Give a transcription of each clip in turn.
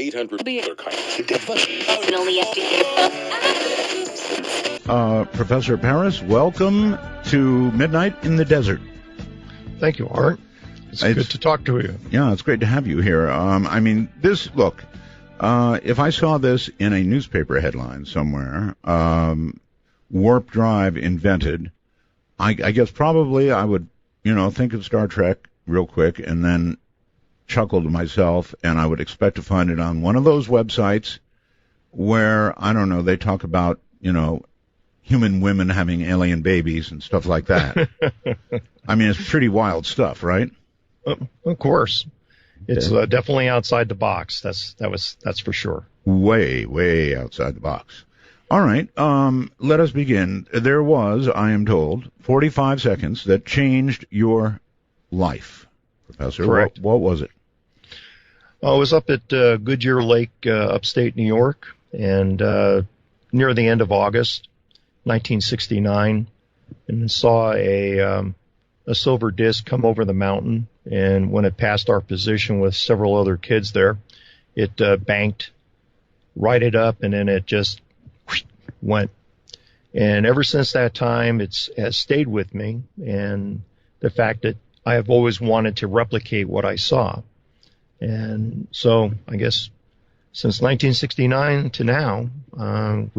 800 Professor Paris, welcome to Midnight in the Desert. Thank you, Art. It's good to talk to you. Yeah, it's great to have you here. If I saw this in a newspaper headline somewhere, warp drive invented, I guess probably I would, think of Star Trek real quick and then chuckle to myself, and I would expect to find it on one of those websites where, I don't know, they talk about, human women having alien babies and stuff like that. I mean, it's pretty wild stuff, right? Of course. It's definitely outside the box. That's for sure. Way, way outside the box. All right. Let us begin. There was, I am told, 45 seconds that changed your life, Professor. Correct. What was it? I was up at Goodyear Lake, upstate New York, and near the end of August, 1969, and saw a silver disc come over the mountain. And when it passed our position with several other kids there, it banked, righted up, and then it just went. And ever since that time, it has stayed with me, and the fact that I have always wanted to replicate what I saw. And so I guess since 1969 to now, I've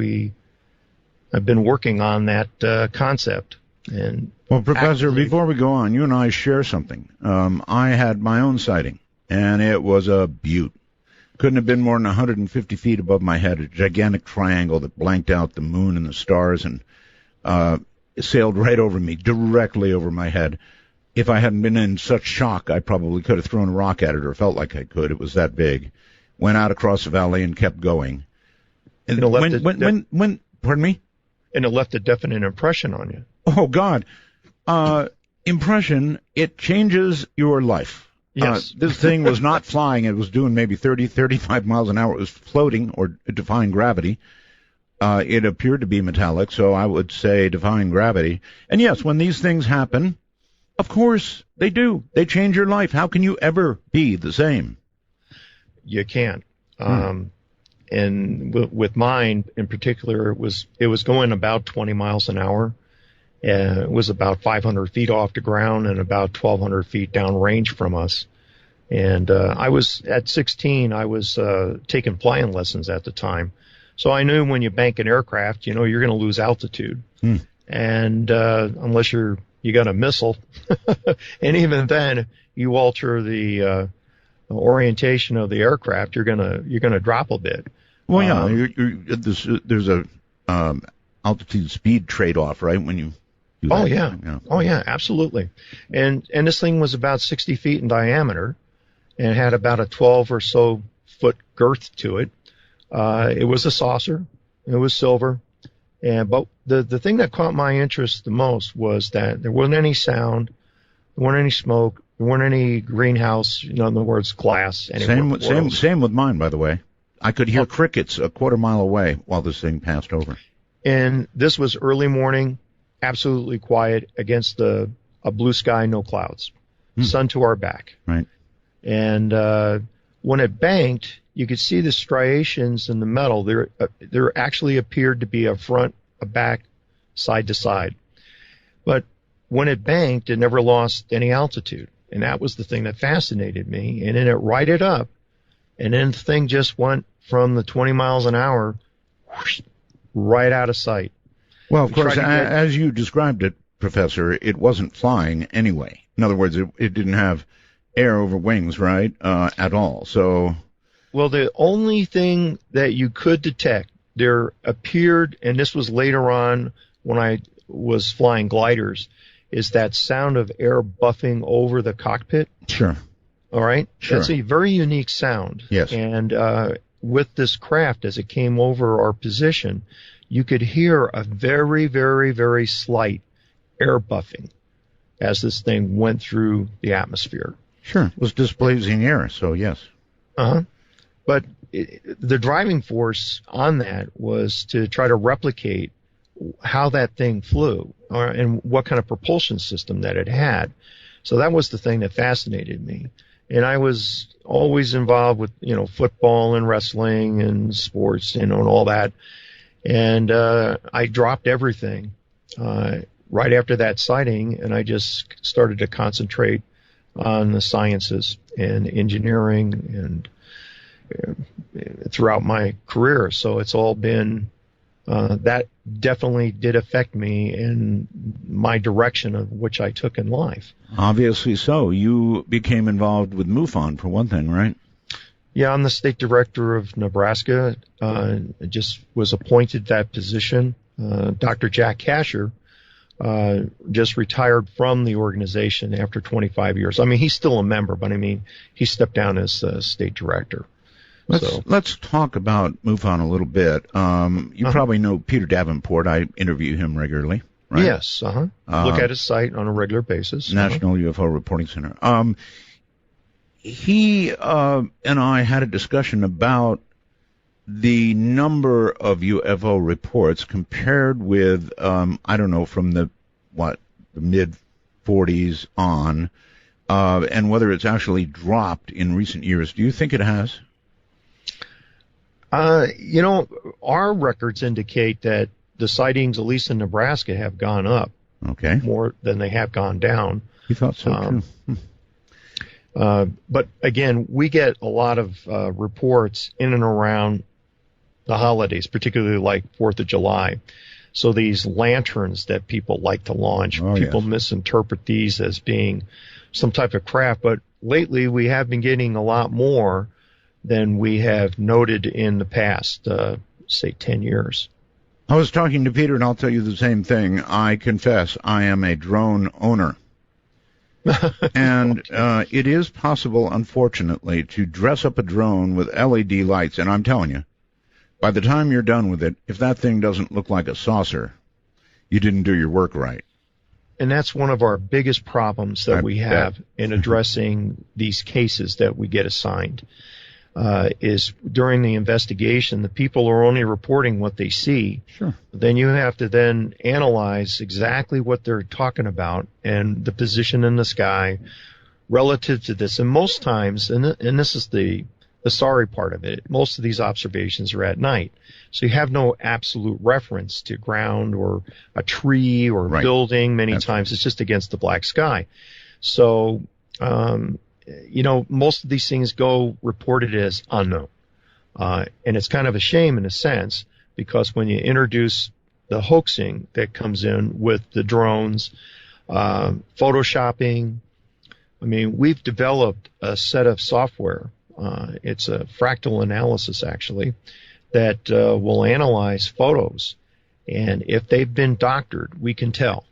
been working on that concept. And well, Professor, before we go on, you and I share something. I had my own sighting, and it was a beaut. Couldn't have been more than 150 feet above my head, a gigantic triangle that blanked out the moon and the stars and sailed right over me, directly over my head. If I hadn't been in such shock, I probably could have thrown a rock at it, or felt like I could. It was that big. Went out across the valley and kept going. And pardon me? And it left a definite impression on you. Oh, God. Impression, it changes your life. Yes. This thing was not flying. It was doing maybe 30, 35 miles an hour. It was floating or defying gravity. It appeared to be metallic, so I would say defying gravity. And yes, when these things happen, of course they do. They change your life. How can you ever be the same? You can't. And with mine in particular, it was going about 20 miles an hour. It was about 500 feet off the ground and about 1,200 feet downrange from us. And I was at 16. I was taking flying lessons at the time, so I knew when you bank an aircraft, you're going to lose altitude, and unless you got a missile, and even then, you alter the orientation of the aircraft, you're gonna drop a bit. Well, yeah, there's a altitude speed trade-off, right? When you do that. Oh yeah, absolutely. And this thing was about 60 feet in diameter, and had about a 12 or so foot girth to it. It was a saucer. It was silver. But the thing that caught my interest the most was that there wasn't any sound, there weren't any smoke, there weren't any greenhouse, in other words, glass. Same with mine, by the way. I could hear crickets a quarter mile away while this thing passed over. And this was early morning, absolutely quiet, against a blue sky, no clouds, sun to our back. Right. And when it banked, you could see the striations in the metal. There actually appeared to be a front, a back, side to side. But when it banked, it never lost any altitude. And that was the thing that fascinated me. And then it righted up, and then the thing just went from the 20 miles an hour whoosh, right out of sight. Well, of course, as you described it, Professor, it wasn't flying anyway. In other words, it didn't have air over wings, right, at all. So, well, the only thing that you could detect, there appeared, and this was later on when I was flying gliders, is that sound of air buffing over the cockpit. Sure. All right? Sure. That's a very unique sound. Yes. And with this craft, as it came over our position, you could hear a very, very, very slight air buffing as this thing went through the atmosphere. Sure. It was displacing air, so yes. Uh-huh. But the driving force on that was to try to replicate how that thing flew and what kind of propulsion system that it had. So that was the thing that fascinated me. And I was always involved with, football and wrestling and sports, and all that. And I dropped everything right after that sighting, and I just started to concentrate on the sciences and engineering and throughout my career. So it's all been that definitely did affect me in my direction of which I took in life. Obviously so. You became involved with MUFON, for one thing, right? Yeah, I'm the state director of Nebraska. Just was appointed that position. Dr. Jack Casher just retired from the organization after 25 years. I mean, he's still a member, but he stepped down as state director. Let's talk about MUFON a little bit. You probably know Peter Davenport. I interview him regularly, right? Yes. Look at his site on a regular basis. National UFO Reporting Center. He and I had a discussion about the number of UFO reports compared with, I don't know, from the mid-40s on, and whether it's actually dropped in recent years. Do you think it has? Our records indicate that the sightings, at least in Nebraska, have gone up. Okay. More than they have gone down. You thought so, too. But again, we get a lot of reports in and around the holidays, particularly like 4th of July. So these lanterns that people like to launch, people misinterpret these as being some type of craft. But lately, we have been getting a lot more than we have noted in the past, say, 10 years. I was talking to Peter, and I'll tell you the same thing. I confess I am a drone owner. And it is possible, unfortunately, to dress up a drone with LED lights. And I'm telling you, by the time you're done with it, if that thing doesn't look like a saucer, you didn't do your work right. And that's one of our biggest problems that we have in addressing these cases that we get assigned. Is during the investigation, the people are only reporting what they see. Sure. Then you have to then analyze exactly what they're talking about and the position in the sky relative to this. And most times, and this is the sorry part of it, most of these observations are at night. So you have no absolute reference to ground or a tree or a building. Many times it's just against the black sky. So, most of these things go reported as unknown. And it's kind of a shame in a sense, because when you introduce the hoaxing that comes in with the drones, photoshopping, we've developed a set of software. It's a fractal analysis, actually, that will analyze photos. And if they've been doctored, we can tell.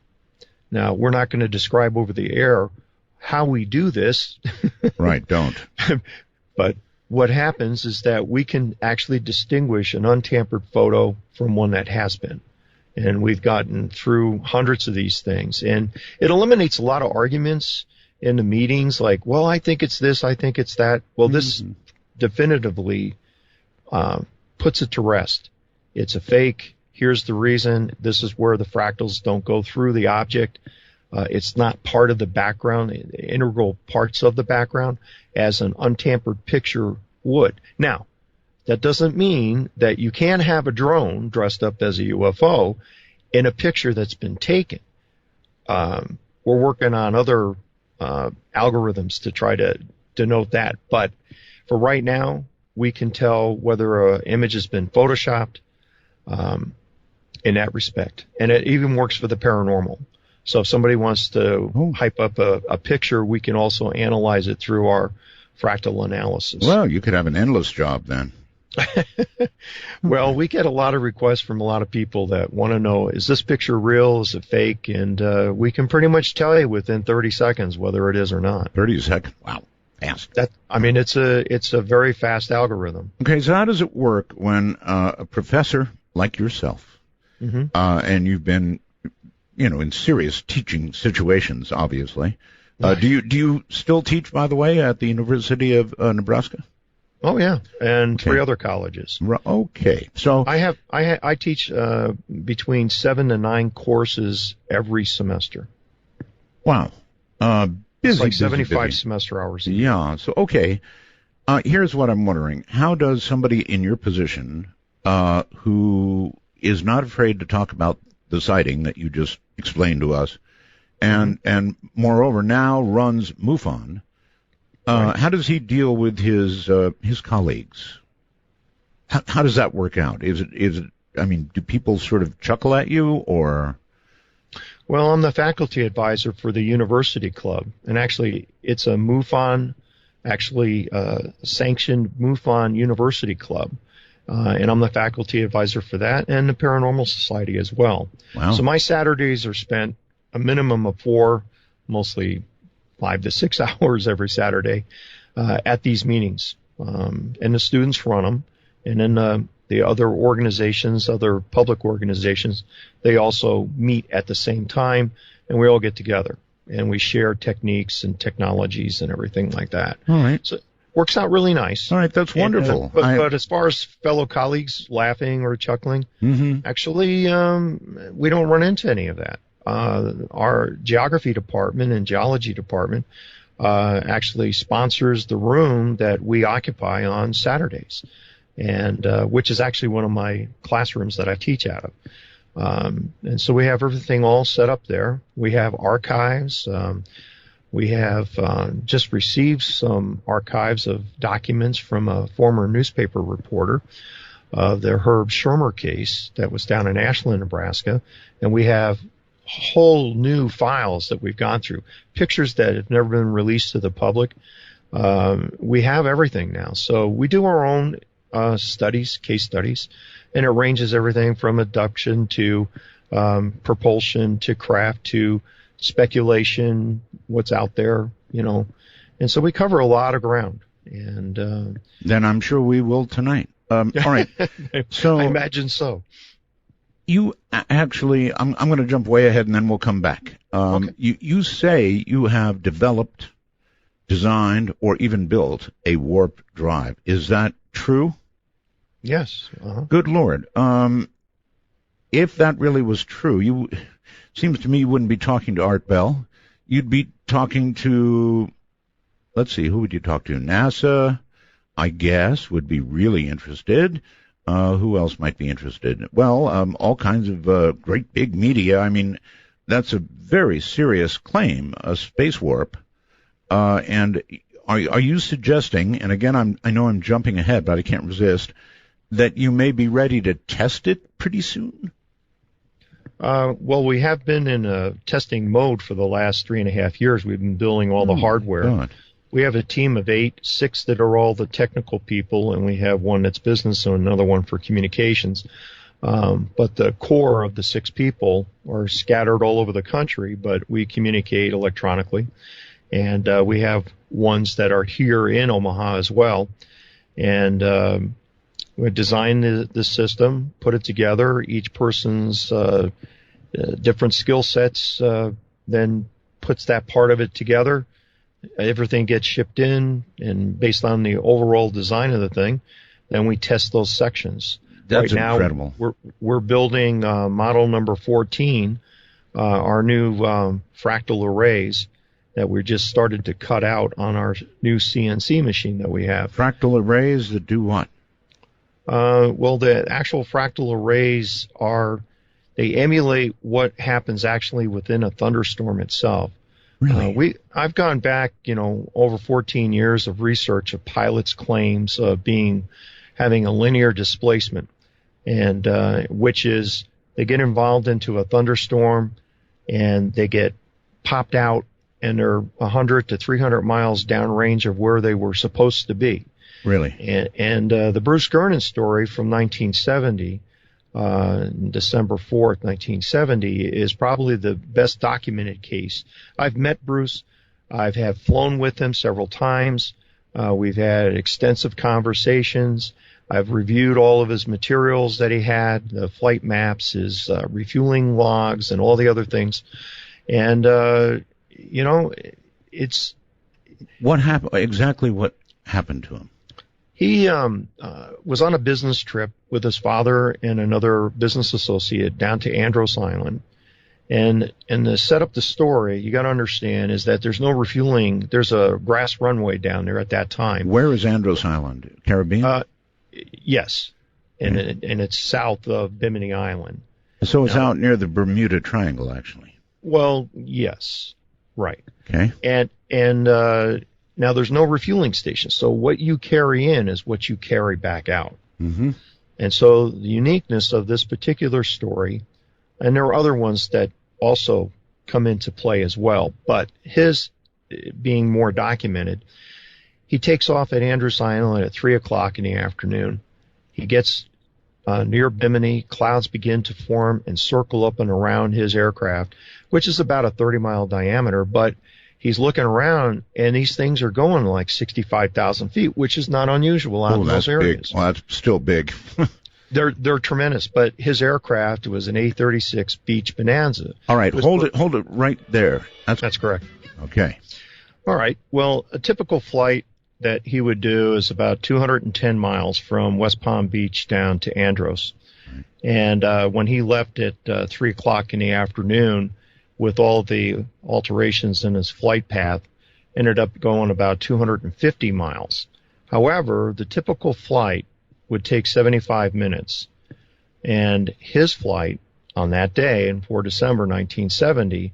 Now, we're not going to describe over the air how we do this. Right, don't. But what happens is that we can actually distinguish an untampered photo from one that has been. And we've gotten through hundreds of these things. And it eliminates a lot of arguments in the meetings, like, well, I think it's this, I think it's that. Well, this definitively puts it to rest. It's a fake. Here's the reason. This is where the fractals don't go through the object. It's not part of the background, integral parts of the background, as an untampered picture would. Now, that doesn't mean that you can't have a drone dressed up as a UFO in a picture that's been taken. We're working on other algorithms to try to denote that. But for right now, we can tell whether an image has been photoshopped in that respect. And it even works for the paranormal. So if somebody wants to hype up a picture, we can also analyze it through our fractal analysis. Well, you could have an endless job then. Well, we get a lot of requests from a lot of people that want to know, is this picture real? Is it fake? And we can pretty much tell you within 30 seconds whether it is or not. 30 seconds? Wow. Fast. It's a very fast algorithm. Okay, so how does it work when a professor like yourself, and you've been in serious teaching situations, obviously. Do you still teach, by the way, at the University of Nebraska? Oh yeah, and 3 other colleges. Okay, so I teach between 7 to 9 courses every semester. Wow. It's Busy, like busy, 75 busy. semester hours a year. Yeah. So, okay. Here's what I'm wondering. How does somebody in your position, who is not afraid to talk about the sighting that you just explained to us, and moreover now runs MUFON, Right. how does he deal with his colleagues? How does that work out? Is it? I mean, do people sort of chuckle at you, or? Well, I'm the faculty advisor for the university club, and actually, it's a MUFON, sanctioned MUFON university club, and I'm the faculty advisor for that and the Paranormal Society as well. Wow. So my Saturdays are spent a minimum of 4, mostly 5 to 6 hours every Saturday, at these meetings, and the students run them, and then the other organizations, other public organizations, they also meet at the same time, and we all get together and we share techniques and technologies and everything like that. All right. So it works out really nice. All right, that's wonderful. But as far as fellow colleagues laughing or chuckling, actually, we don't run into any of that. Our geography department and geology department actually sponsors the room that we occupy on Saturdays, and which is actually one of my classrooms that I teach out of. And so we have everything all set up there. We have archives. We have just received some archives of documents from a former newspaper reporter of the Herb Shermer case that was down in Ashland, Nebraska. And we have whole new files that we've gone through, pictures that have never been released to the public. We have everything now. So we do our own studies, case studies, and it ranges everything from abduction to propulsion to craft to speculation, what's out there, and so we cover a lot of ground. And then I'm sure we will tonight. All right. So I imagine so. You actually, I'm going to jump way ahead and then we'll come back. Okay. You say you have developed, designed, or even built a warp drive. Is that true? Yes. Good Lord. If that really was true, seems to me you wouldn't be talking to Art Bell. You'd be talking to, let's see, who would you talk to? NASA, I guess, would be really interested. Who else might be interested? Well, all kinds of great big media. I mean, that's a very serious claim, a space warp. And are you suggesting, and again, I know I'm jumping ahead, but I can't resist, that you may be ready to test it pretty soon? Well, we have been in a testing mode for the last 3.5 years. We've been building all the hardware. God. We have a team of 8, 6 that are all the technical people, and we have one that's business and another one for communications. But the core of the 6 people are scattered all over the country, but we communicate electronically. And we have ones that are here in Omaha as well. And we design the system, put it together. Each person's different skill sets then puts that part of it together. Everything gets shipped in, and based on the overall design of the thing, then we test those sections. That's right now, incredible. We're building model number 14, our new fractal arrays that we just started to cut out on our new CNC machine that we have. Fractal arrays that do what? Well, the actual fractal arrays they emulate what happens actually within a thunderstorm itself. Really? I've gone back, over 14 years of research of pilots' claims of having a linear displacement, and which is they get involved into a thunderstorm and they get popped out and they're 100 to 300 miles downrange of where they were supposed to be. Really? And the Bruce Garton story from 1970. December 4th, 1970, is probably the best documented case. I've met Bruce. I've flown with him several times. We've had extensive conversations. I've reviewed all of his materials that he had, the flight maps, his refueling logs, and all the other things. And, it's... What happened? Exactly what happened to him? He was on a business trip with his father and another business associate down to Andros Island, And to set up the story, you got to understand is that there's no refueling. There's a grass runway down there at that time. Where is Andros Island? Caribbean? Yes, and it's south of Bimini Island. So it's out near the Bermuda Triangle, actually. Well, yes, right. Okay. And now there's no refueling station, so what you carry in is what you carry back out. Mm-hmm. And so the uniqueness of this particular story, and there are other ones that also come into play as well, but his being more documented, he takes off at Andros Island at 3 o'clock in the afternoon. He gets near Bimini, clouds begin to form and circle up and around his aircraft, which is about a 30-mile diameter, but he's looking around, and these things are going like 65,000 feet, which is not unusual out in those areas. Big. Well, that's still big. They're tremendous, but his aircraft was an A-36 Beach Bonanza. All right, hold it right there. That's correct. Okay. All right. Well, a typical flight that he would do is about 210 miles from West Palm Beach down to Andros. And when he left at 3 o'clock in the afternoon, with all the alterations in his flight path, ended up going about 250 miles. However, the typical flight would take 75 minutes. And his flight on that day, in 4 December 1970,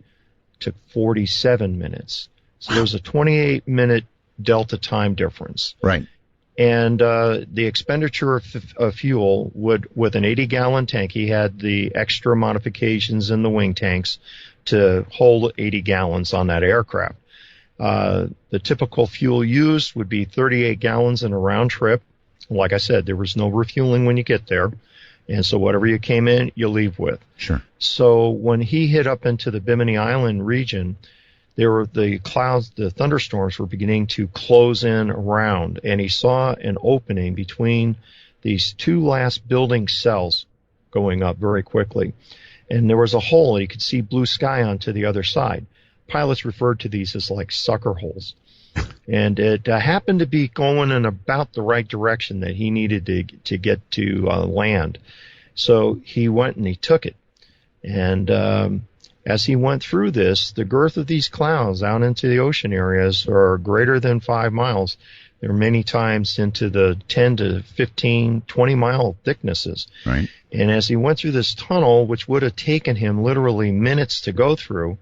took 47 minutes. So there's a 28-minute delta time difference. Right. And the expenditure of fuel would, with an 80-gallon tank, he had the extra modifications in the wing tanks to hold 80 gallons on that aircraft. The typical fuel used would be 38 gallons in a round trip. Like I said, there was no refueling when you get there. And so whatever you came in, you leave with. Sure. So when he hit up into the Bimini Island region, there were the clouds, the thunderstorms were beginning to close in around, and he saw an opening between these two last building cells going up very quickly. And there was a hole, and you could see blue sky onto the other side. Pilots referred to these as like sucker holes. And it happened to be going in about the right direction that he needed to get to land. So he went and he took it. And as he went through this, the girth of these clouds out into the ocean areas are greater than 5 miles. They're many times into the 10 to 15, 20-mile thicknesses. Right. And as he went through this tunnel, which would have taken him literally minutes to go through,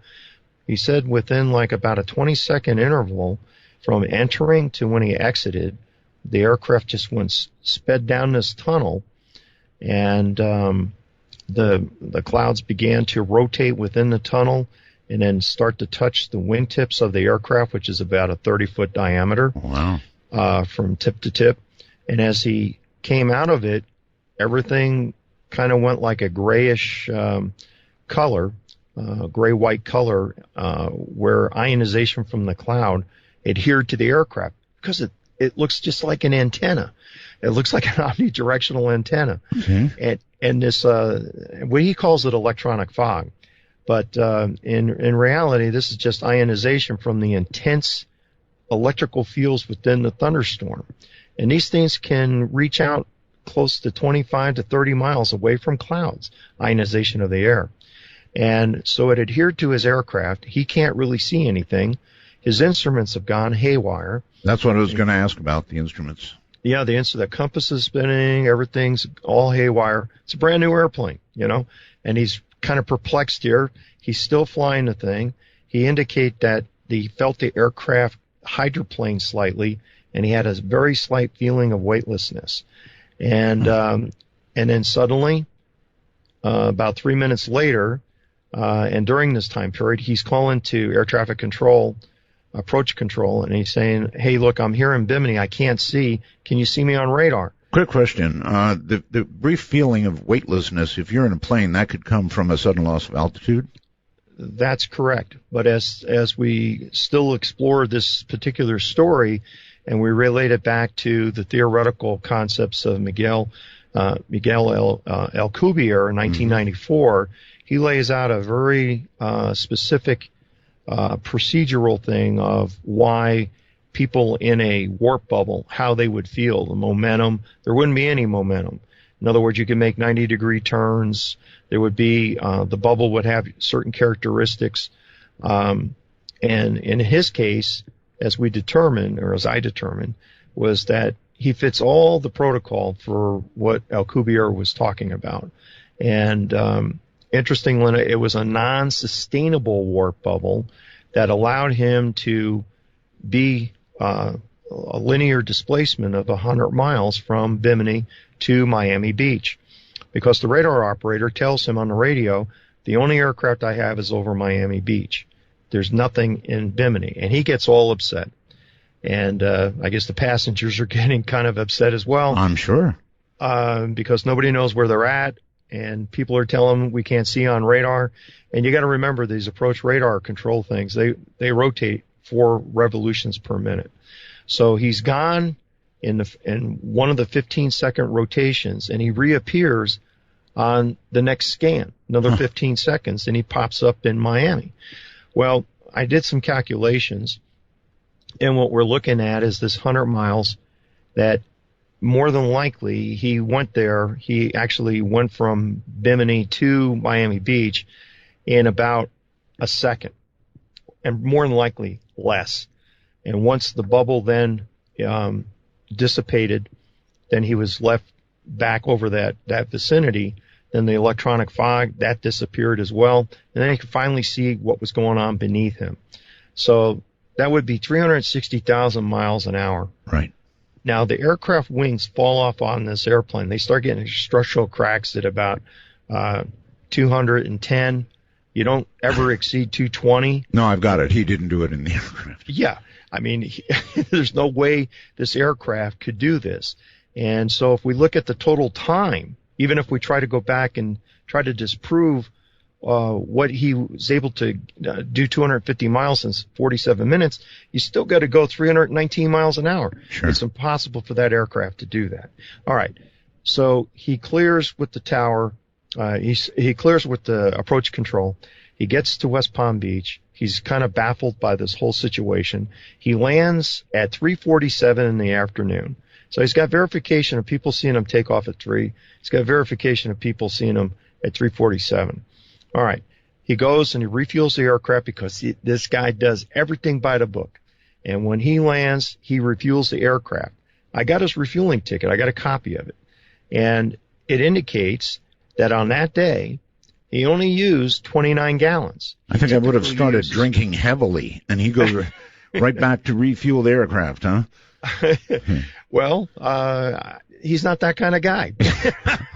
he said within like about a 20-second interval from entering to when he exited, the aircraft just went sped down this tunnel, and the clouds began to rotate within the tunnel and then start to touch the wingtips of the aircraft, which is about a 30-foot diameter. Wow. From tip to tip. And as he came out of it, everything kind of went like a grayish color, gray-white color, where ionization from the cloud adhered to the aircraft, because it looks just like an antenna. It looks like an omnidirectional antenna. Mm-hmm. And this, what he calls it electronic fog. But in reality, this is just ionization from the intense electrical fields within the thunderstorm. And these things can reach out close to 25 to 30 miles away from clouds, ionization of the air. And so it adhered to his aircraft. He can't really see anything. His instruments have gone haywire. That's what I was going to ask about, the instruments. Yeah, the compass is spinning, everything's all haywire. It's a brand new airplane, and he's kind of perplexed here. He's still flying the thing. He indicated that he felt the aircraft hydroplane slightly, and he had a very slight feeling of weightlessness. And then suddenly, about 3 minutes later, and during this time period, he's calling to air traffic control, approach control, and he's saying, "Hey, look, I'm here in Bimini. I can't see. Can you see me on radar?" Quick question. The brief feeling of weightlessness, if you're in a plane, that could come from a sudden loss of altitude? That's correct. But as we still explore this particular story, and we relate it back to the theoretical concepts of Miguel Alcubierre in 1994, he lays out a very specific procedural thing of why people in a warp bubble, how they would feel, the momentum. There wouldn't be any momentum. In other words, you can make 90-degree turns. There would be, the bubble would have certain characteristics. And in his case, as we determined, or as I determined, was that he fits all the protocol for what Alcubierre was talking about. And interestingly, it was a non-sustainable warp bubble that allowed him to be a linear displacement of 100 miles from Bimini to Miami Beach. Because the radar operator tells him on the radio, the only aircraft I have is over Miami Beach. There's nothing in Bimini. And he gets all upset. And I guess the passengers are getting kind of upset as well. I'm sure. Because nobody knows where they're at, and people are telling them we can't see on radar. And you got to remember, these approach radar control things, they rotate 4 revolutions per minute. So he's gone in one of the 15-second rotations, and he reappears on the next scan, another 15 seconds, and he pops up in Miami. Well, I did some calculations, and what we're looking at is this 100 miles that more than likely he went there. He actually went from Bimini to Miami Beach in about a second, and more than likely less. And once the bubble then dissipated, then he was left back over that vicinity. Then the electronic fog, that disappeared as well. And then he could finally see what was going on beneath him. So that would be 360,000 miles an hour. Right. Now, the aircraft wings fall off on this airplane. They start getting structural cracks at about 210. You don't ever exceed 220. No, I've got it. He didn't do it in the aircraft. Yeah. I mean, there's no way this aircraft could do this. And so if we look at the total time, even if we try to go back and try to disprove what he was able to do 250 miles in 47 minutes, you still got to go 319 miles an hour. Sure. It's impossible for that aircraft to do that. All right. So he clears with the tower. He clears with the approach control. He gets to West Palm Beach. He's kind of baffled by this whole situation. He lands at 3:47 in the afternoon. So he's got verification of people seeing him take off at 3. He's got verification of people seeing him at 3:47. All right. He goes and he refuels the aircraft because this guy does everything by the book. And when he lands, he refuels the aircraft. I got his refueling ticket. I got a copy of it. And it indicates that on that day, he only used 29 gallons. I think I would have started drinking heavily, and he goes right back to refuel the aircraft, huh? Well, he's not that kind of guy.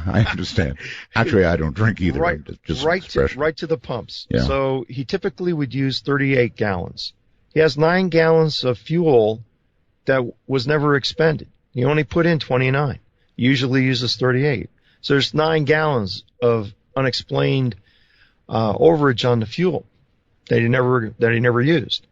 I understand. Actually, I don't drink either. Right, just right to the pumps. Yeah. So he typically would use 38 gallons. He has 9 gallons of fuel that was never expended. He only put in 29. He usually uses 38. So there's 9 gallons of unexplained overage on the fuel that he never used.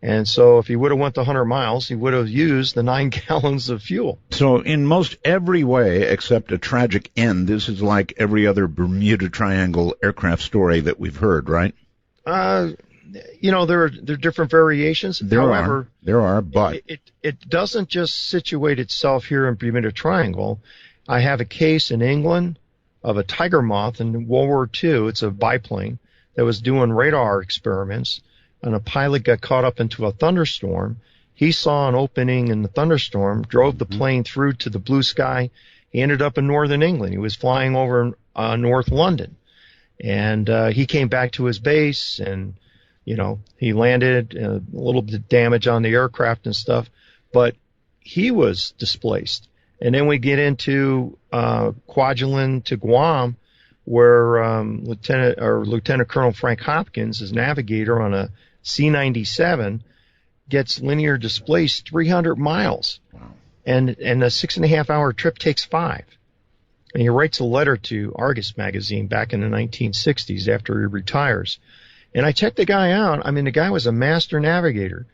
And so if he would have went the 100 miles, he would have used the 9 gallons of fuel. So in most every way, except a tragic end, this is like every other Bermuda Triangle aircraft story that we've heard, right? There are different variations. However, there are, but it doesn't just situate itself here in Bermuda Triangle. I have a case in England of a tiger moth in World War II. It's a biplane that was doing radar experiments, and a pilot got caught up into a thunderstorm. He saw an opening in the thunderstorm, drove the plane through to the blue sky. He ended up in northern England. He was flying over North London. And he came back to his base, and, he landed, a little bit of damage on the aircraft and stuff. But he was displaced. And then we get into Kwajalein to Guam, where Lieutenant Colonel Frank Hopkins, his navigator on a C-97, gets linear displaced 300 miles. Wow. And a 6.5-hour trip takes 5. And he writes a letter to Argus magazine back in the 1960s after he retires. And I checked the guy out. I mean, the guy was a master navigator.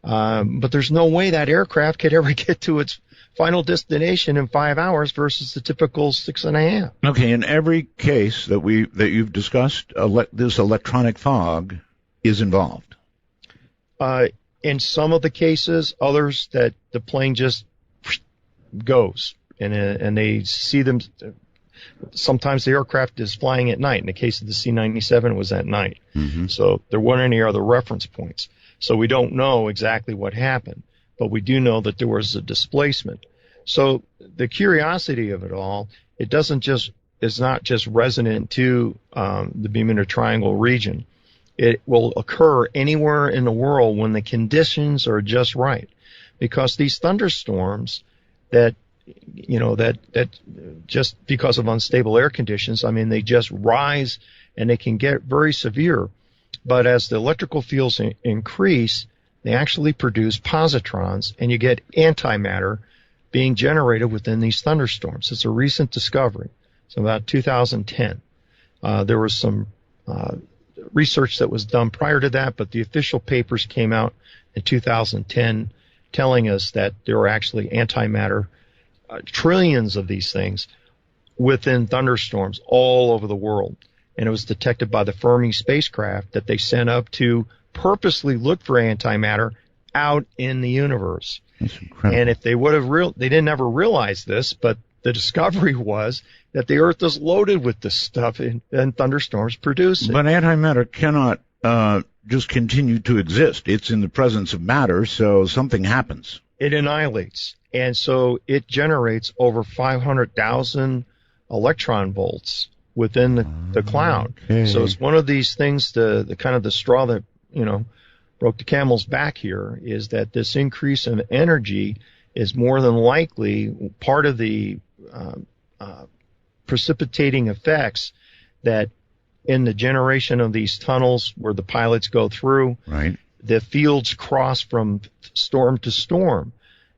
But there's no way that aircraft could ever get to its final destination in 5 hours versus the typical 6.5. Okay, in every case that you've discussed, this electronic fog is involved. In some of the cases, others that the plane just goes. and they see them. Sometimes the aircraft is flying at night. In the case of the C-97, it was at night. Mm-hmm. So there weren't any other reference points. So we don't know exactly what happened, but we do know that there was a displacement. So the curiosity of it all, it's not just resonant to the Bermuda Triangle region. It will occur anywhere in the world when the conditions are just right, because these thunderstorms that just because of unstable air conditions, I mean, they just rise and they can get very severe. But as the electrical fields increase, they actually produce positrons, and you get antimatter being generated within these thunderstorms. It's a recent discovery. So about 2010. There was some research that was done prior to that, but the official papers came out in 2010 telling us that there were actually antimatter, trillions of these things within thunderstorms all over the world. And it was detected by the Fermi spacecraft that they sent up to purposely look for antimatter out in the universe. That's incredible. And if they would have they didn't ever realize this, but the discovery was that the Earth is loaded with this stuff, and thunderstorms produce it. But antimatter cannot just continue to exist. It's in the presence of matter, so something happens. It annihilates. And so it generates over 500,000 electron volts within the cloud. Okay. So it's one of these things, the kind of the straw that, broke the camel's back here, is that this increase in energy is more than likely part of the precipitating effects that in the generation of these tunnels where the pilots go through, right, the fields cross from storm to storm.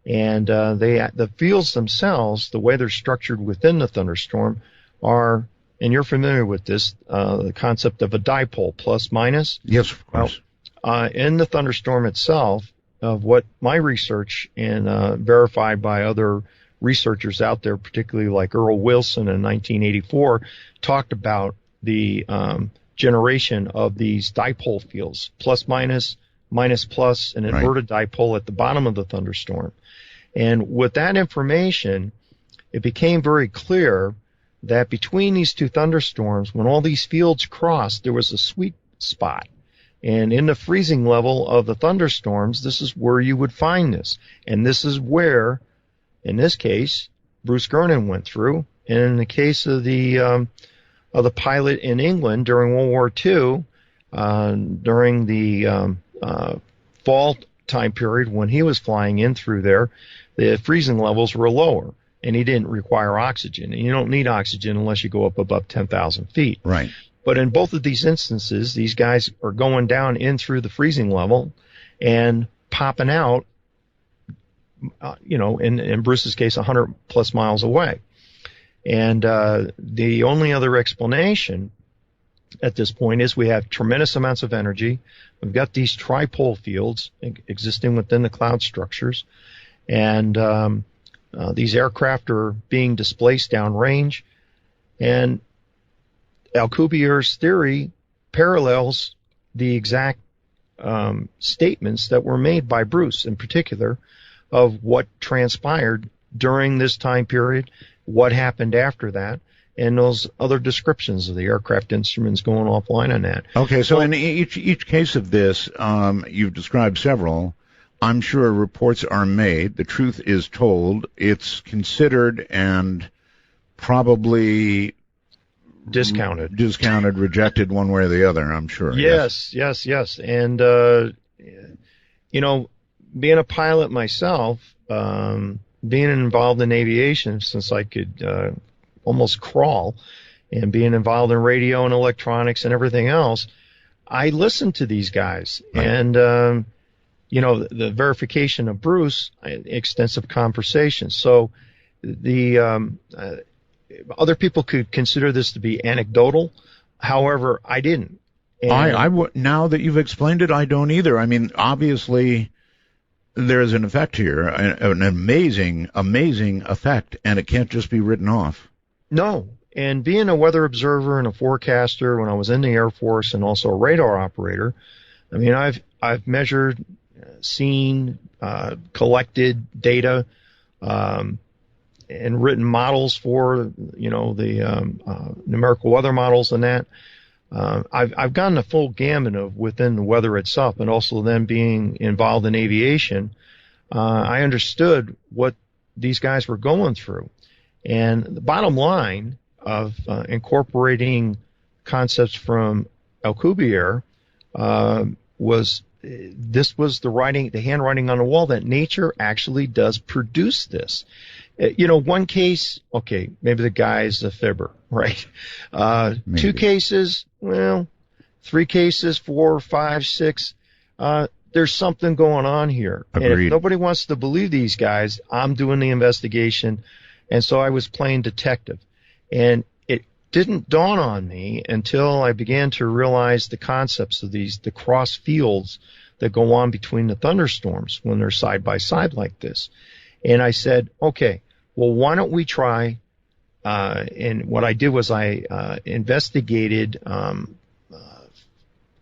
And the fields themselves, the way they're structured within the thunderstorm, are, and you're familiar with this, the concept of a dipole, plus minus. Yes, of course. In the thunderstorm itself, of what my research and verified by other researchers out there, particularly like Earl Wilson in 1984, talked about the generation of these dipole fields, plus minus, minus plus, an inverted dipole at the bottom of the thunderstorm. And with that information, it became very clear that between these two thunderstorms, when all these fields crossed, there was a sweet spot. And in the freezing level of the thunderstorms, this is where you would find this. And this is where, in this case, Bruce Garton went through. And in the case of the pilot in England during World War II, during the fall time period when he was flying in through there, the freezing levels were lower, and he didn't require oxygen. And you don't need oxygen unless you go up above 10,000 feet. Right. But in both of these instances, these guys are going down in through the freezing level and popping out, in Bruce's case, 100 plus miles away. And the only other explanation at this point is we have tremendous amounts of energy. We've got these tripole fields existing within the cloud structures. And these aircraft are being displaced downrange. And Alcubierre's theory parallels the exact statements that were made by Bruce in particular of what transpired during this time period, what happened after that, and those other descriptions of the aircraft instruments going offline on that. Okay, so in each case of this, you've described several. I'm sure reports are made. The truth is told. It's considered and probably discounted, rejected one way or the other, I'm sure. Yes. And, being a pilot myself, being involved in aviation since I could almost crawl, and being involved in radio and electronics and everything else, I listened to these guys. Right. And, the verification of Bruce, extensive conversations. So the other people could consider this to be anecdotal. However, I didn't. And now that you've explained it, I don't either. I mean, obviously, there's an effect here, an amazing effect, and it can't just be written off. No. And being a weather observer and a forecaster when I was in the Air Force and also a radar operator, I mean, I've measured, seen, collected data and written models for, the numerical weather models and that. I've gotten a full gamut of within the weather itself, and also then being involved in aviation. I understood what these guys were going through. And the bottom line of incorporating concepts from Alcubierre was the handwriting on the wall that nature actually does produce this. One case, okay, maybe the guy's a fibber, right? Two cases, well, three cases, 4, 5, 6. There's something going on here. Agreed. And if nobody wants to believe these guys, I'm doing the investigation. And so I was playing detective. And it didn't dawn on me until I began to realize the concepts of the cross fields that go on between the thunderstorms when they're side by side like this. And I said, okay, well, why don't we try? And what I did was I investigated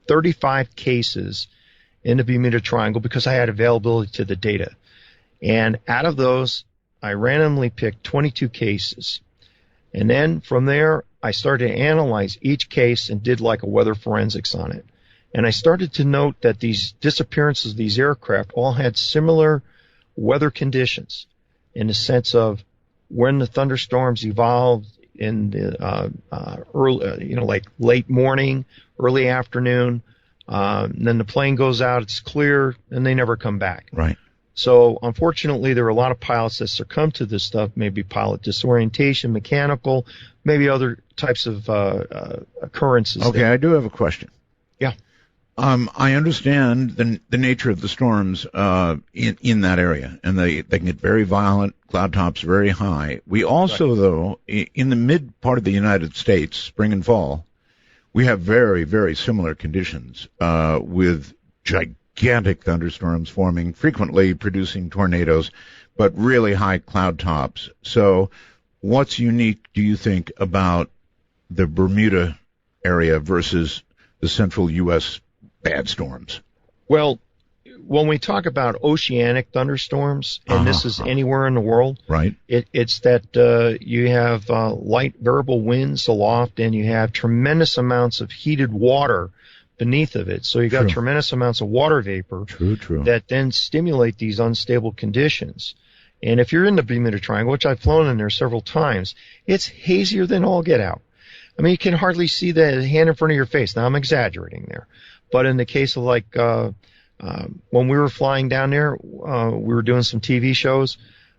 35 cases in the Bermuda Triangle because I had availability to the data. And out of those, I randomly picked 22 cases. And then from there, I started to analyze each case and did like a weather forensics on it. And I started to note that these disappearances of these aircraft all had similar weather conditions in the sense of when the thunderstorms evolved in the early, like late morning, early afternoon. And then the plane goes out, it's clear, and they never come back. Right. So unfortunately, there are a lot of pilots that succumb to this stuff, maybe pilot disorientation, mechanical, maybe other types of occurrences. Okay, I do have a question. Yeah. I understand the nature of the storms in that area, and they can get very violent, cloud tops very high. We also, right, though, in the mid part of the United States, spring and fall, we have very, very similar conditions with gigantic thunderstorms forming, frequently producing tornadoes, but really high cloud tops. So what's unique, do you think, about the Bermuda area versus the central U.S. bad storms? Well, when we talk about oceanic thunderstorms, and this is anywhere in the world, right? It's that you have light variable winds aloft, and you have tremendous amounts of heated water beneath of it. So you got tremendous amounts of water vapor that then stimulate these unstable conditions. And if you're in the Bermuda Triangle, which I've flown in there several times, it's hazier than all get out. I mean, you can hardly see the hand in front of your face. Now, I'm exaggerating there. But in the case of like when we were flying down there, we were doing some TV shows.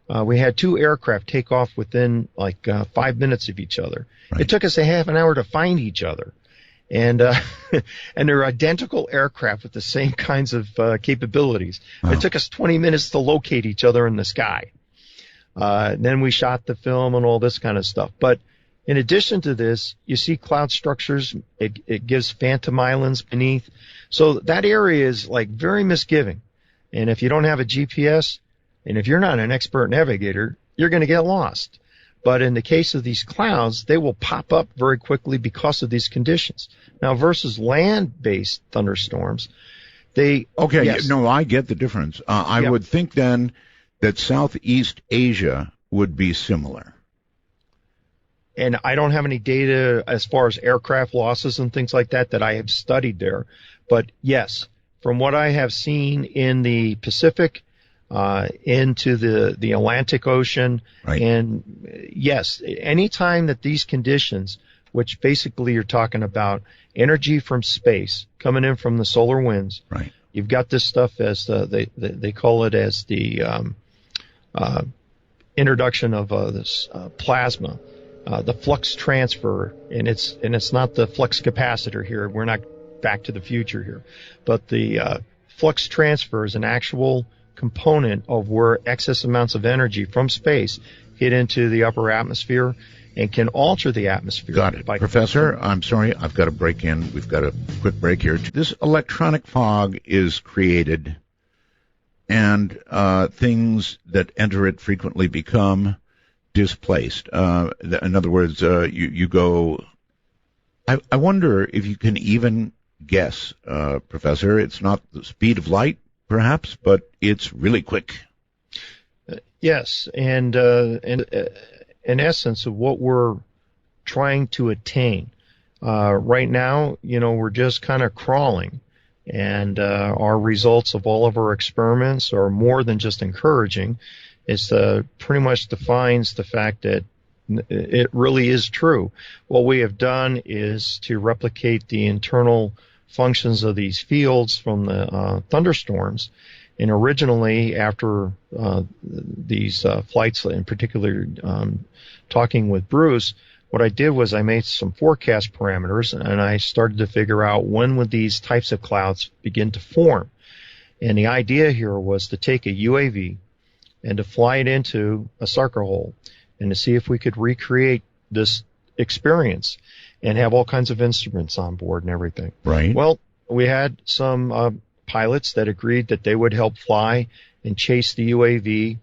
We had 2 aircraft take off within like 5 minutes of each other. Right. It took us a half an hour to find each other. And and they're identical aircraft with the same kinds of capabilities. Wow. It took us 20 minutes to locate each other in the sky. Then we shot the film and all this kind of stuff. But in addition to this, you see cloud structures. It gives phantom islands beneath. So that area is like very misgiving. And if you don't have a GPS, and if you're not an expert navigator, you're going to get lost. But in the case of these clouds, they will pop up very quickly because of these conditions. Now, versus land-based thunderstorms, they... Okay, yes. No, I get the difference. I would think then that Southeast Asia would be similar. And I don't have any data as far as aircraft losses and things like that I have studied there. But yes, from what I have seen in the Pacific, into the Atlantic Ocean, right, and yes, anytime that these conditions, which basically you're talking about energy from space coming in from the solar winds, right, you've got this stuff as they call it as the introduction of this plasma. The flux transfer, and it's not the flux capacitor here. We're not back to the future here, but the flux transfer is an actual component of where excess amounts of energy from space hit into the upper atmosphere and can alter the atmosphere. Got it. Professor, I'm sorry, I've got to break in. We've got a quick break here. This electronic fog is created, and things that enter it frequently become displaced. In other words, you go... I wonder if you can even guess, Professor, it's not the speed of light, perhaps, but it's really quick. Yes, and in essence of what we're trying to attain. Right now, we're just kind of crawling, and our results of all of our experiments are more than just encouraging. It's pretty much defines the fact that it really is true. What we have done is to replicate the internal functions of these fields from the thunderstorms. And originally, after these flights, in particular, talking with Bruce, what I did was I made some forecast parameters, and I started to figure out when would these types of clouds begin to form. And the idea here was to take a UAV and to fly it into a sucker hole and to see if we could recreate this experience and have all kinds of instruments on board and everything. Right. Well, we had some pilots that agreed that they would help fly and chase the UAV,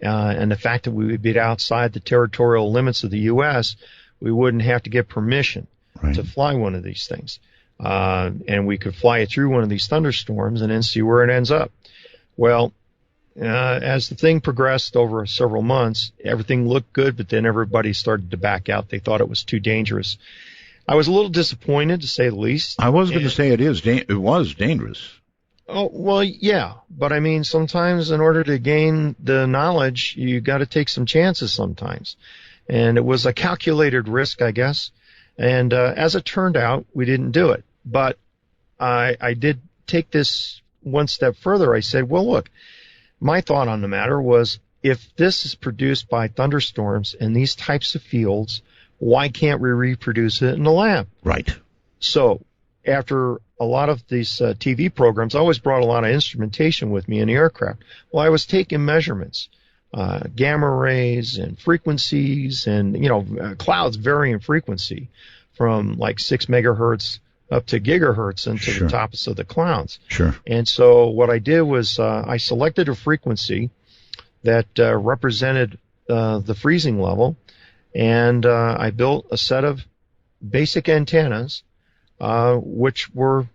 and the fact that we would be outside the territorial limits of the U.S., we wouldn't have to get permission to fly one of these things. And we could fly it through one of these thunderstorms and then see where it ends up. Well, as the thing progressed over several months, everything looked good, but then everybody started to back out. They thought it was too dangerous. I was a little disappointed, to say the least. I was going to say it was dangerous. Oh, well, yeah. But I mean, sometimes in order to gain the knowledge, you got to take some chances sometimes. And it was a calculated risk, I guess. And as it turned out, we didn't do it. But I did take this one step further. I said, well, look, my thought on the matter was, if this is produced by thunderstorms in these types of fields, why can't we reproduce it in the lab? Right. So after a lot of these TV programs, I always brought a lot of instrumentation with me in the aircraft. Well, I was taking measurements, gamma rays and frequencies, and clouds vary in frequency from like 6 megahertz up to gigahertz into the tops of the clouds. Sure. And so what I did was I selected a frequency that represented the freezing level, and I built a set of basic antennas, which were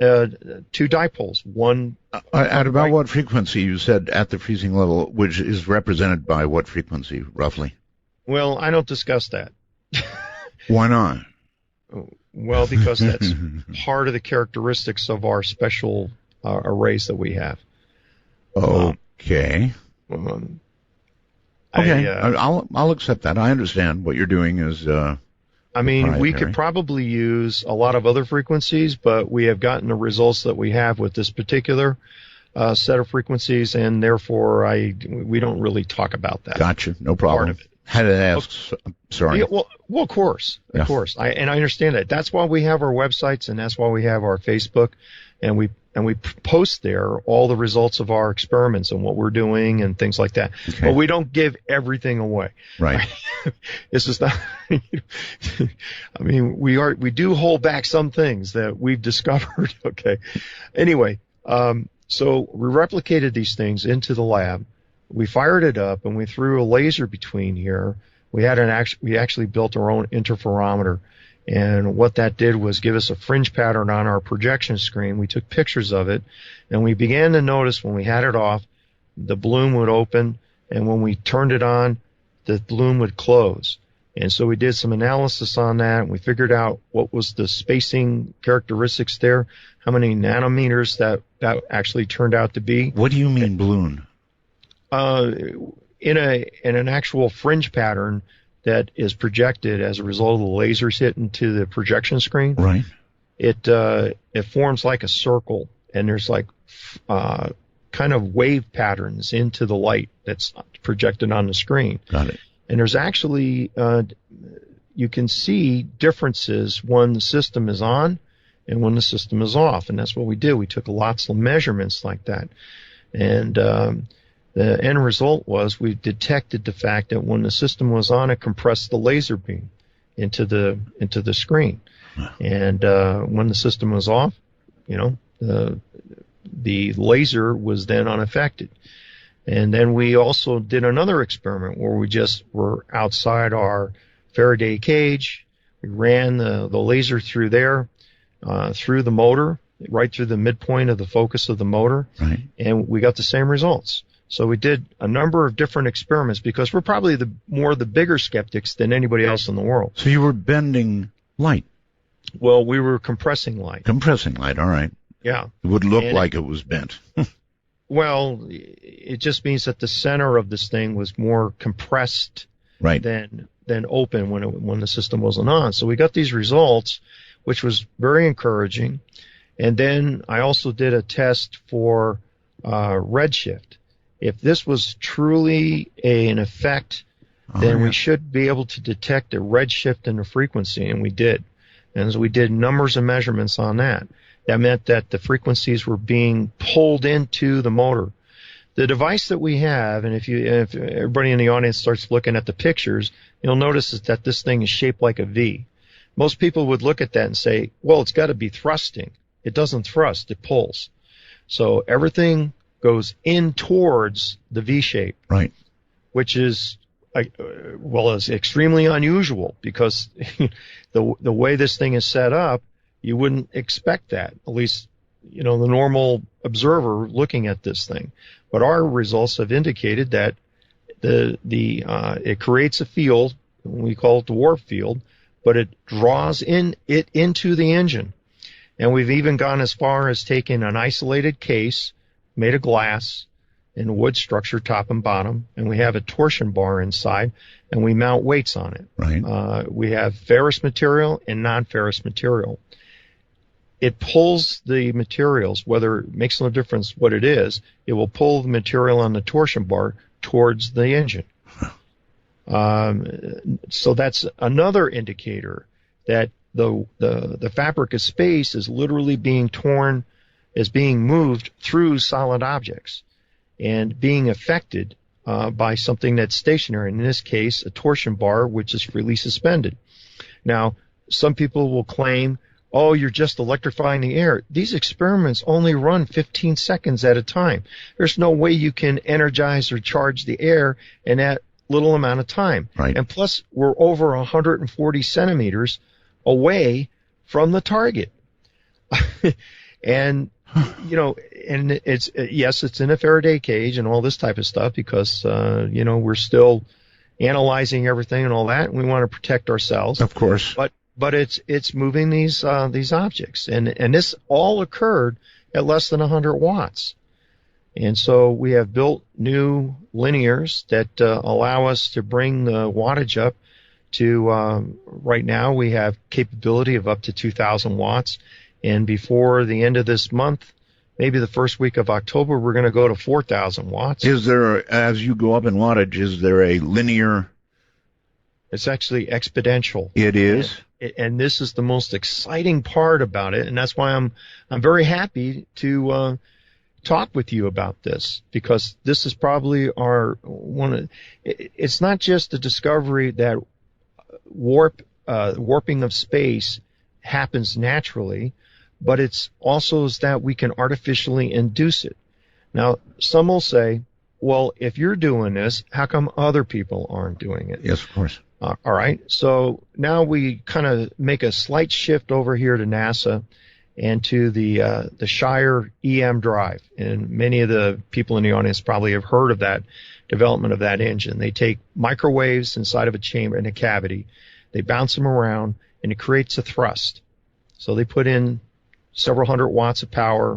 2 dipoles. One at about what frequency? You said at the freezing level, which is represented by what frequency, roughly? Well, I don't discuss that. Why not? Well, because that's part of the characteristics of our special arrays that we have. Okay. I'll accept that. I understand what you're doing is. I mean, we could probably use a lot of other frequencies, but we have gotten the results that we have with this particular set of frequencies, and therefore we don't really talk about that. Gotcha. No problem. Part of it. Had to ask. Sorry. Yeah, well, of course. I understand that. That's why we have our websites, and that's why we have our Facebook, and we post there all the results of our experiments and what we're doing and things like that. Okay. But we don't give everything away. Right. This is not. I mean, we do hold back some things that we've discovered. Okay. Anyway, so we replicated these things into the lab. We fired it up, and we threw a laser between here. We actually built our own interferometer, and what that did was give us a fringe pattern on our projection screen. We took pictures of it, and we began to notice when we had it off, the bloom would open, and when we turned it on, the bloom would close. And so we did some analysis on that, and we figured out what was the spacing characteristics there, how many nanometers that actually turned out to be. What do you mean bloom? In an actual fringe pattern that is projected as a result of the lasers hitting to the projection screen. Right. It forms like a circle, and there's like kind of wave patterns into the light that's projected on the screen. Got it. And there's actually you can see differences when the system is on and when the system is off, and that's what we did. We took lots of measurements like that, and the end result was we detected the fact that when the system was on, it compressed the laser beam into the screen, and when the system was off, the laser was then unaffected. And then we also did another experiment where we just were outside our Faraday cage. We ran the laser through there, through the motor, right through the midpoint of the focus of the motor, right. And we got the same results. So we did a number of different experiments because we're probably the bigger skeptics than anybody else in the world. So you were bending light. Well, we were compressing light. Compressing light, all right. Yeah. It would look like it was bent. Well, it just means that the center of this thing was more compressed right. than open when the system wasn't on. So we got these results, which was very encouraging. And then I also did a test for redshift. If this was truly an effect, then we should be able to detect a redshift in the frequency, and we did. And so we did numbers of measurements on that. That meant that the frequencies were being pulled into the motor. The device that we have, and if everybody in the audience starts looking at the pictures, you'll notice that this thing is shaped like a V. Most people would look at that and say, well, it's got to be thrusting. It doesn't thrust, it pulls. So everything goes in towards the V shape, right? Which is, is extremely unusual because the way this thing is set up, you wouldn't expect that. At least, the normal observer looking at this thing. But our results have indicated that it creates a field, we call it the warp field, but it draws it into the engine. And we've even gone as far as taking an isolated case made of glass in a wood structure, top and bottom, and we have a torsion bar inside, and we mount weights on it. Right. We have ferrous material and non-ferrous material. It pulls the materials, whether it makes no difference what it is, it will pull the material on the torsion bar towards the engine. So that's another indicator that the fabric of space is literally being torn, is being moved through solid objects and being affected by something that's stationary. In this case, a torsion bar, which is freely suspended. Now, some people will claim, oh, you're just electrifying the air. These experiments only run 15 seconds at a time. There's no way you can energize or charge the air in that little amount of time. Right. And plus, we're over 140 centimeters away from the target. And and it's it's in a Faraday cage and all this type of stuff because we're still analyzing everything and all that, and we want to protect ourselves. Of course. But it's moving these objects, and this all occurred at less than 100 watts. And so we have built new linears that allow us to bring the wattage up to right now we have capability of up to 2,000 watts. And before the end of this month, maybe the first week of October, we're going to go to 4,000 watts. Is there, as you go up in wattage, is there a linear? It's actually exponential. It is? And this is the most exciting part about it, and that's why I'm very happy to talk with you about this, because this is probably it's not just a discovery that warping of space happens naturally, but it's also that we can artificially induce it. Now, some will say, well, if you're doing this, how come other people aren't doing it? Yes, of course. All right. So now we kind of make a slight shift over here to NASA and to the Shire EM drive. And many of the people in the audience probably have heard of that development of that engine. They take microwaves inside of a chamber in a cavity, they bounce them around, and it creates a thrust. So they put in several hundred watts of power,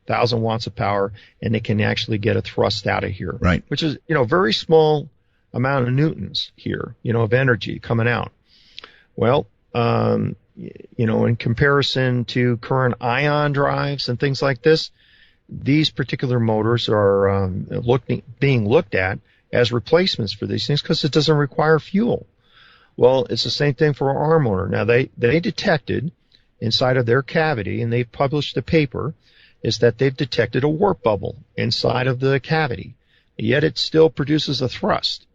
1,000 watts of power, and they can actually get a thrust out of here. Right. Which is, very small amount of newtons here, of energy coming out. Well, in comparison to current ion drives and things like this, these particular motors are being looked at as replacements for these things because it doesn't require fuel. Well, it's the same thing for our motor. Now, they detected inside of their cavity, and they've published a paper, is that they've detected a warp bubble inside of the cavity, yet it still produces a thrust.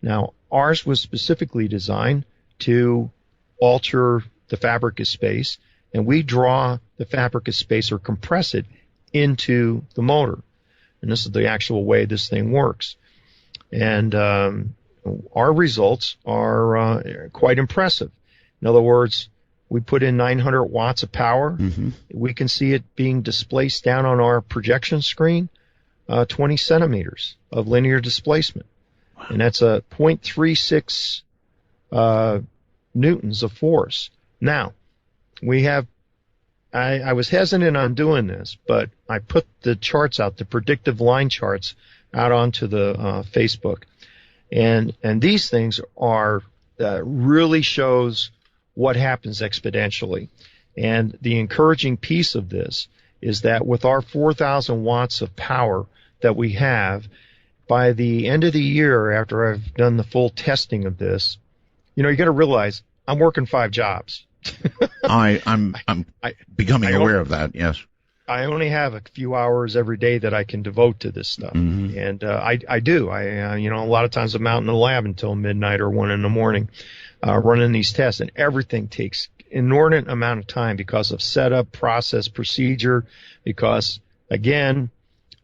Now, ours was specifically designed to alter the fabric of space, and we draw the fabric of space or compress it into the motor. And this is the actual way this thing works. And our results are quite impressive. In other words, we put in 900 watts of power. Mm-hmm. We can see it being displaced down on our projection screen 20 centimeters of linear displacement. And that's a 0.36 newtons of force. Now, we have, I was hesitant on doing this, but I put the charts out, the predictive line charts, out onto the Facebook. And these things are really shows what happens exponentially. And the encouraging piece of this is that with our 4,000 watts of power that we have, by the end of the year, after I've done the full testing of this, you got to realize I'm working 5 jobs. I'm becoming aware of that. Yes. I only have a few hours every day that I can devote to this stuff, and I do. A lot of times I'm out in the lab until midnight or 1 in the morning, running these tests, and everything takes inordinate amount of time because of setup, process, procedure. Because again,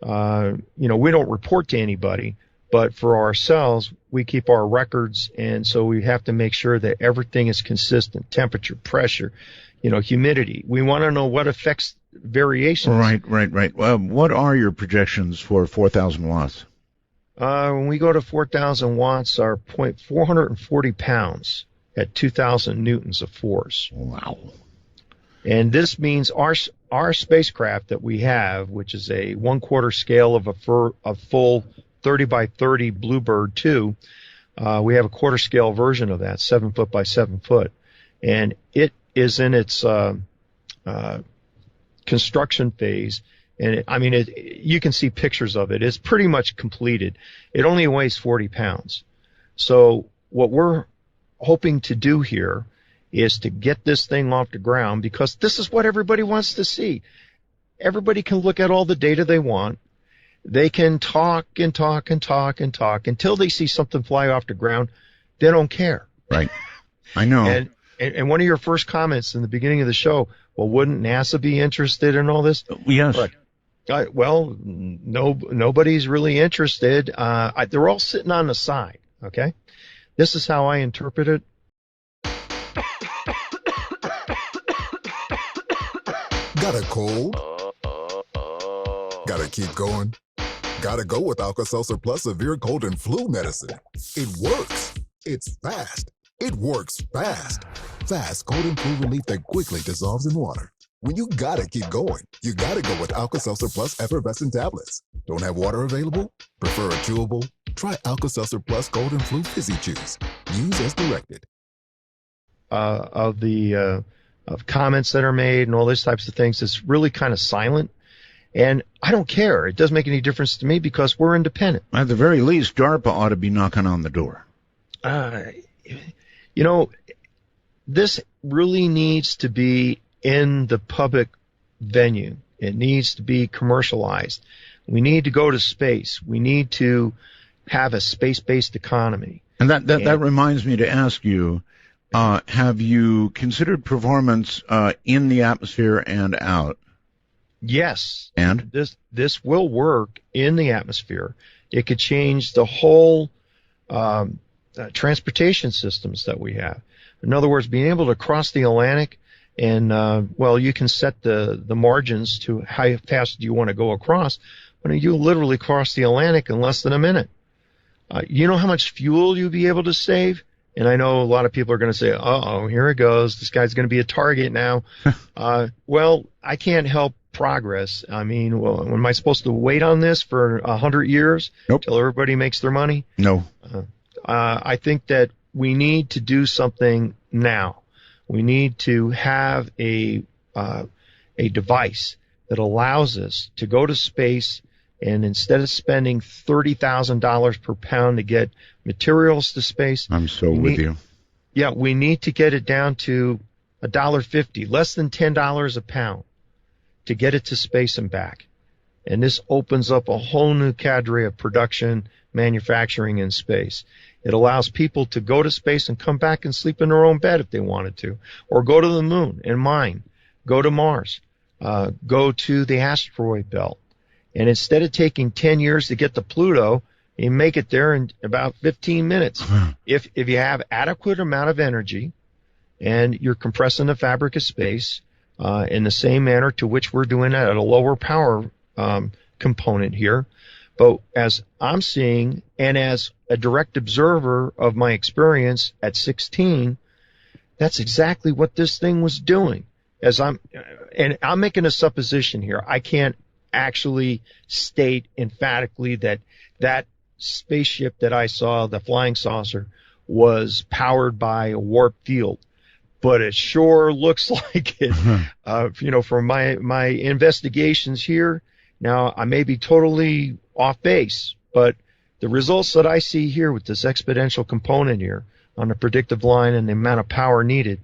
we don't report to anybody, but for ourselves, we keep our records, and so we have to make sure that everything is consistent: temperature, pressure, humidity. We want to know what affects variations. Right. Well, what are your projections for 4,000 watts? When we go to 4,000 watts, our 440 pounds at 2,000 newtons of force. Wow. And this means our spacecraft that we have, which is a 1/4 scale of a full 30 by 30 Bluebird 2, we have a 1/4 scale version of that, 7 foot by 7 foot, and it is in its construction phase. And you can see pictures of it. It's pretty much completed. It only weighs 40 pounds. So what we're hoping to do here is to get this thing off the ground, because this is what everybody wants to see. Everybody can look at all the data they want. They can talk and talk and talk and talk until they see something fly off the ground. They don't care. Right. I know. And one of your first comments in the beginning of the show, well, wouldn't NASA be interested in all this? Yes. Well, nobody's really interested. They're all sitting on the side, okay? This is how I interpret it. Got a cold? Gotta keep going? Gotta go with Alka-Seltzer Plus Severe Cold and Flu Medicine. It works. It's fast. It works fast. Fast cold and flu relief that quickly dissolves in water. When you gotta keep going, you gotta go with Alka-Seltzer Plus Effervescent Tablets. Don't have water available? Prefer a chewable? Try Alka-Seltzer Plus Cold and Flu Fizzy Juice. Use as directed. Of comments that are made and all these types of things, it's really kind of silent. And I don't care. It doesn't make any difference to me because we're independent. At the very least, DARPA ought to be knocking on the door. This really needs to be in the public venue. It needs to be commercialized. We need to go to space. We need to have a space-based economy. And that reminds me to ask you, have you considered performance in the atmosphere and out? Yes. And? This will work in the atmosphere. It could change the whole transportation systems that we have. In other words, being able to cross the Atlantic, and you can set the margins to how fast you want to go across, but you literally cross the Atlantic in less than a minute. You know how much fuel you'll be able to save? And I know a lot of people are going to say, uh-oh, here it goes. This guy's going to be a target now. Well, I can't help progress. Am I supposed to wait on this for 100 years? Nope. Till everybody makes their money? No. I think that we need to do something now. We need to have a device that allows us to go to space, and instead of spending $30,000 per pound to get materials to space, I'm so with you. Yeah, we need to get it down to $1.50, less than $10 a pound, to get it to space and back. And this opens up a whole new cadre of production, manufacturing in space. It allows people to go to space and come back and sleep in their own bed if they wanted to, or go to the moon and mine, go to Mars, go to the asteroid belt. And instead of taking 10 years to get to Pluto, you make it there in about 15 minutes. If you have adequate amount of energy and you're compressing the fabric of space in the same manner to which we're doing it at a lower power component here. But as I'm seeing, and as a direct observer of my experience at 16, that's exactly what this thing was doing. And I'm making a supposition here. I can't actually state emphatically that that spaceship that I saw, the flying saucer, was powered by a warp field. But it sure looks like it. From my investigations here, now I may be totally off base, but the results that I see here with this exponential component here on the predictive line and the amount of power needed,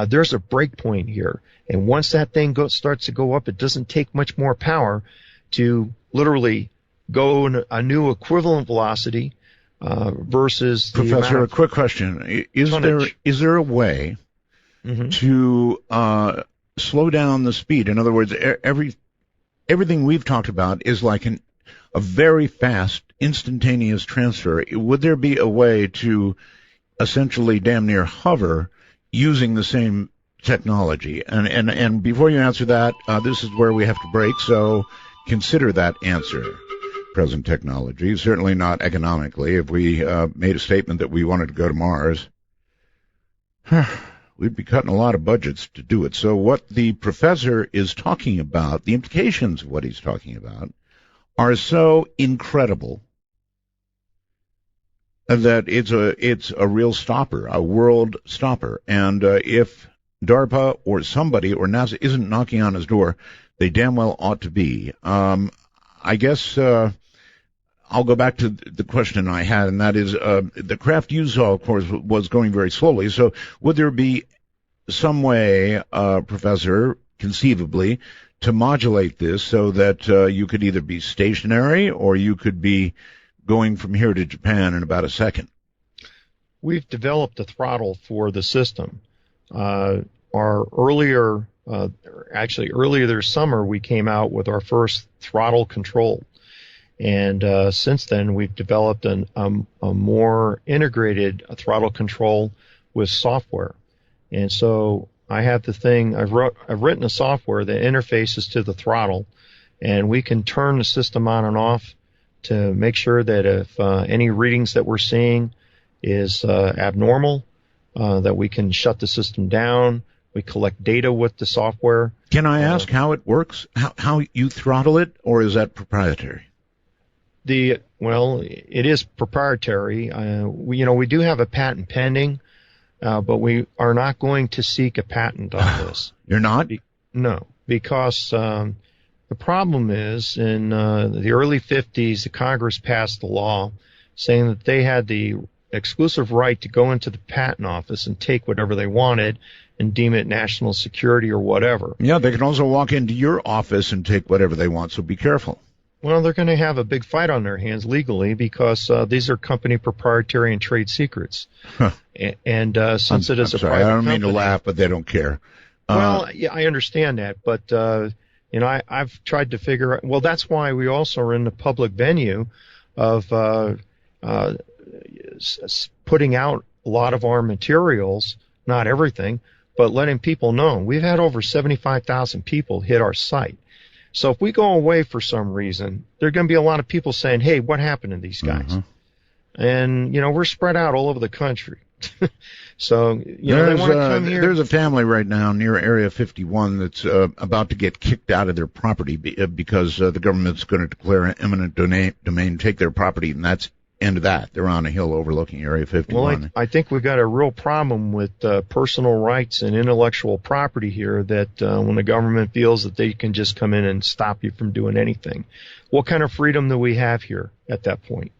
there's a break point here. And once that thing starts to go up, it doesn't take much more power to literally go in a new equivalent velocity versus the Professor, amount of a quick question. tonnage. Is there a way to slow down the speed? In other words, everything we've talked about is like a very fast, instantaneous transfer. Would there be a way to essentially damn near hover using the same technology? And before you answer that, this is where we have to break, so consider that answer. Present technology, certainly not economically. If we made a statement that we wanted to go to Mars, we'd be cutting a lot of budgets to do it. So what the professor is talking about, the implications of what he's talking about, are so incredible that it's a real stopper, a world stopper. And if DARPA or somebody or NASA isn't knocking on his door, they damn well ought to be. I guess I'll go back to the question I had, and that is the craft you saw, of course, was going very slowly. So would there be some way, Professor, conceivably, to modulate this so that you could either be stationary or you could be going from here to Japan in about a second? We've developed a throttle for the system. Earlier this summer, we came out with our first throttle control. And since then, we've developed a more integrated throttle control with software. And so I have the thing, I've written a software that interfaces to the throttle, and we can turn the system on and off to make sure that if any readings that we're seeing is abnormal, that we can shut the system down. We collect data with the software. Can I ask how it works? How you throttle it, or is that proprietary? Well, it is proprietary. We do have a patent pending, but we are not going to seek a patent on this. You're not? No, because the problem is in the early 50s, the Congress passed a law saying that they had the exclusive right to go into the patent office and take whatever they wanted and deem it national security or whatever. Yeah, they can also walk into your office and take whatever they want, so be careful. Well, they're going to have a big fight on their hands legally because these are company proprietary and trade secrets. Huh. And since it is a sorry, private I don't mean company, to laugh, but they don't care. Well, yeah, I understand that, but I've tried to figure out. Well, that's why we also are in the public venue of putting out a lot of our materials, not everything, but letting people know. We've had over 75,000 people hit our site. So if we go away for some reason, there are going to be a lot of people saying, hey, what happened to these guys? Mm-hmm. And, we're spread out all over the country. So, they want to come here. There's a family right now near Area 51 that's about to get kicked out of their property because the government's going to declare an eminent domain, take their property, and that's end of that. They're on a hill overlooking Area 51. Well, I think we've got a real problem with personal rights and intellectual property here that when the government feels that they can just come in and stop you from doing anything. What kind of freedom do we have here at that point?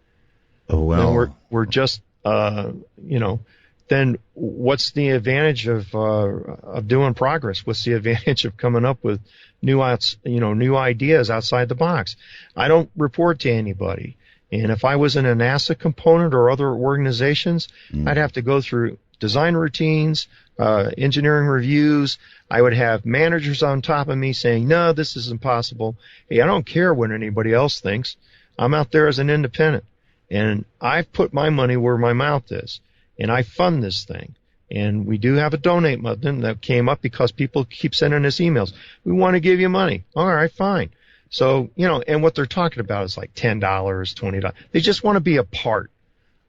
Oh, well. And we're just, then what's the advantage of doing progress? What's the advantage of coming up with new ideas outside the box? I don't report to anybody. And if I was in a NASA component or other organizations, I'd have to go through design routines, engineering reviews. I would have managers on top of me saying, no, this is impossible. Hey, I don't care what anybody else thinks. I'm out there as an independent. And I've put my money where my mouth is. And I fund this thing. And we do have a donate button that came up because people keep sending us emails. We want to give you money. All right, fine. So, and what they're talking about is like $10, $20. They just want to be a part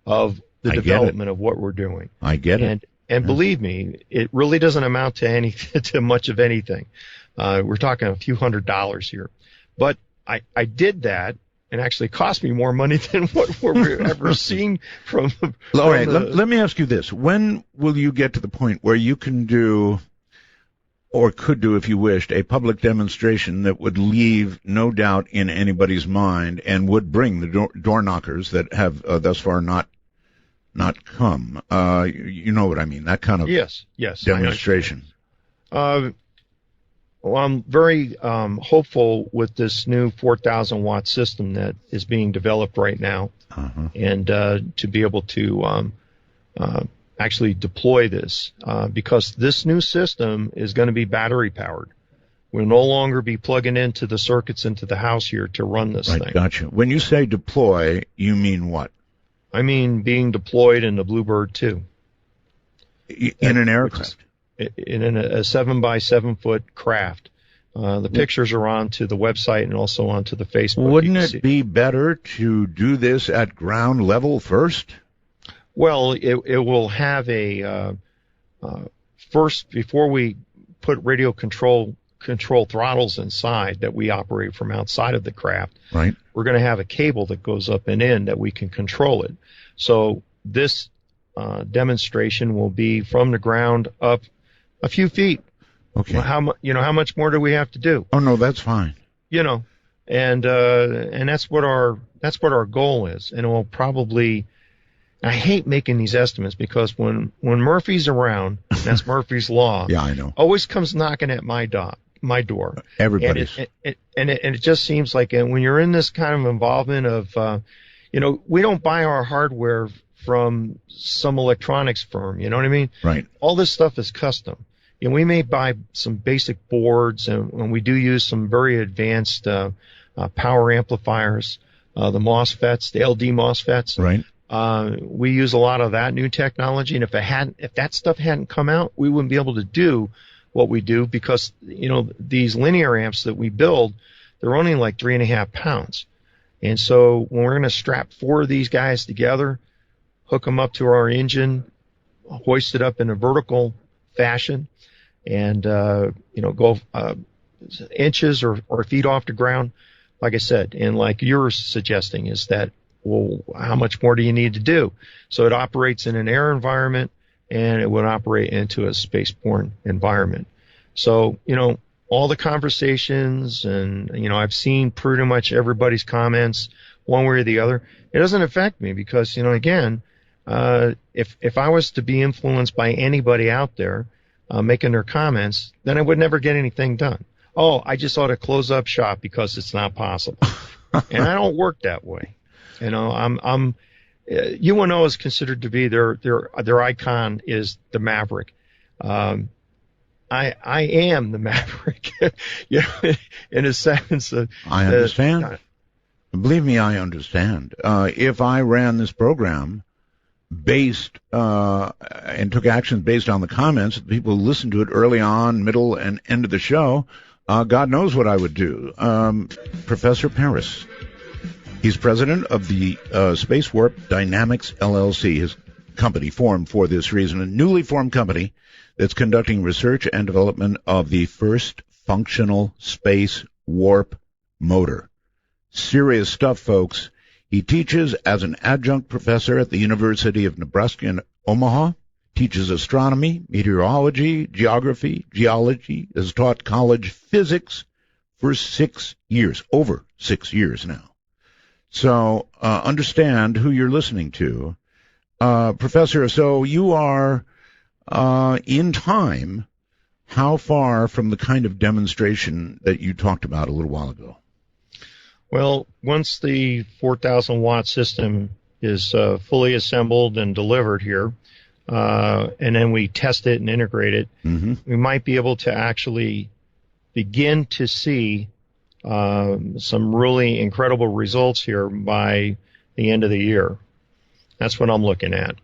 of the I get it. development of what we're doing. I get it. And believe me, it really doesn't amount to to much of anything. We're talking a few $100s here. But I did that, and actually cost me more money than what we're ever seeing from. All right, let me ask you this. When will you get to the point where you can do, or could do if you wished, a public demonstration that would leave no doubt in anybody's mind and would bring the door knockers that have thus far not come? You know what I mean, that kind of yes, demonstration. Well, I'm very hopeful with this new 4,000 watt system that is being developed right now, and to be able to actually deploy this, because this new system is going to be battery powered. We'll no longer be plugging into the circuits into the house here to run this thing. Gotcha. When you say deploy, you mean what? I mean being deployed in the Bluebird 2. In an aircraft? In a 7 by 7 foot craft. The pictures are onto the website and also onto the Facebook. Wouldn't it be better to do this at ground level first? Well, it will have a first, before we put radio control throttles inside that we operate from outside of the craft. Right. We're going to have a cable that goes up and in that we can control it. So this demonstration will be from the ground up a few feet. Okay. How much more do we have to do? Oh no, that's fine. And that's what our goal is. And it will probably. I hate making these estimates because when Murphy's around, that's Murphy's law. Yeah, I know. Always comes knocking at my door. Everybody's. And it just seems like when you're in this kind of involvement of, we don't buy our hardware from some electronics firm. You know what I mean? Right. All this stuff is custom. We may buy some basic boards, and we do use some very advanced power amplifiers, the MOSFETs, the LD MOSFETs. Right. We use a lot of that new technology, and if that stuff hadn't come out, we wouldn't be able to do what we do because these linear amps that we build, they're only like 3.5 pounds, and so when we're going to strap 4 of these guys together, hook them up to our engine, hoist it up in a vertical fashion, and go inches or feet off the ground, like I said, and like you're suggesting, is that, well, how much more do you need to do? So it operates in an air environment, and it would operate into a spaceborne environment. So, all the conversations, and, I've seen pretty much everybody's comments one way or the other. It doesn't affect me because, again, if I was to be influenced by anybody out there making their comments, then I would never get anything done. Oh, I just ought to close up shop because it's not possible. And I don't work that way. I'm UNO is considered to be their icon is the Maverick. I am the Maverick, in a sense. I understand. Believe me, I understand. If I ran this program based and took actions based on the comments of people who listened to it early on, middle, and end of the show, God knows what I would do. Professor Paris. He's president of the Space Warp Dynamics LLC, his company formed for this reason, a newly formed company that's conducting research and development of the first functional space warp motor. Serious stuff, folks. He teaches as an adjunct professor at the University of Nebraska in Omaha, teaches astronomy, meteorology, geography, geology, has taught college physics for 6 years, over 6 years now. So understand who you're listening to. Professor, so you are in time. How far from the kind of demonstration that you talked about a little while ago? Well, once the 4,000 watt system is fully assembled and delivered here, and then we test it and integrate it, we might be able to actually begin to see some really incredible results here by the end of the year. That's what I'm looking at.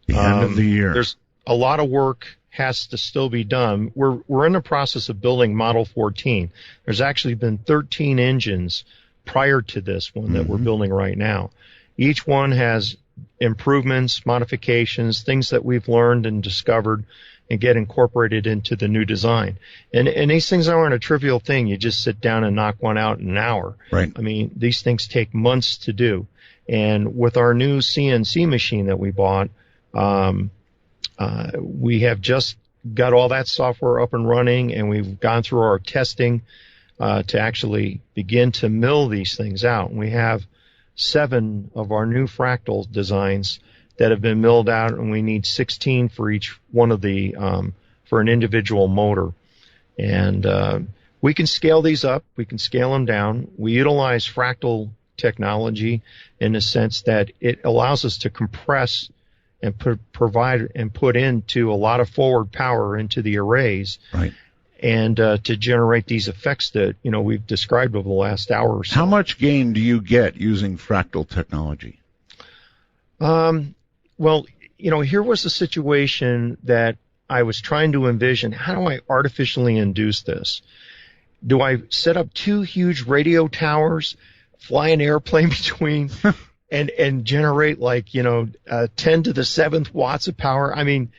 The end of the year. There's a lot of work has to still be done. We're in the process of building Model 14. There's actually been 13 engines prior to this one that we're building right now. Each one has improvements, modifications, things that we've learned and discovered and get incorporated into the new design. And these things aren't a trivial thing. You just sit down and knock one out in an hour. Right. I mean, these things take months to do. And with our new CNC machine that we bought, we have just got all that software up and running, and we've gone through our testing to actually begin to mill these things out. And we have 7 of our new fractal designs that have been milled out, and we need 16 for each one of the for an individual motor. And we can scale these up, we can scale them down. We utilize fractal technology in the sense that it allows us to compress and provide and put into a lot of forward power into the arrays, right, and to generate these effects that we've described over the last hour or so. How much gain do you get using fractal technology? Well, here was a situation that I was trying to envision. How do I artificially induce this? Do I set up 2 huge radio towers, fly an airplane between, and generate 10 to the 7th watts of power? I mean,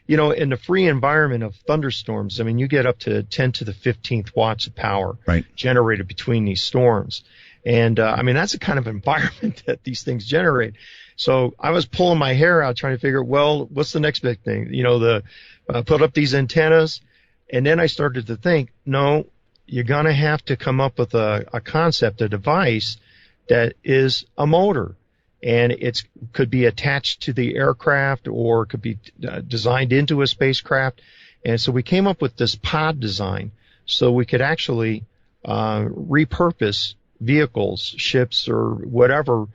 in the free environment of thunderstorms, I mean, you get up to 10 to the 15th watts of power generated between these storms. And, I mean, that's the kind of environment that these things generate. So I was pulling my hair out trying to figure, well, what's the next big thing? Put up these antennas. And then I started to think, no, you're going to have to come up with a concept, a device that is a motor. And it could be attached to the aircraft, or it could be designed into a spacecraft. And so we came up with this pod design so we could actually repurpose vehicles, ships, or whatever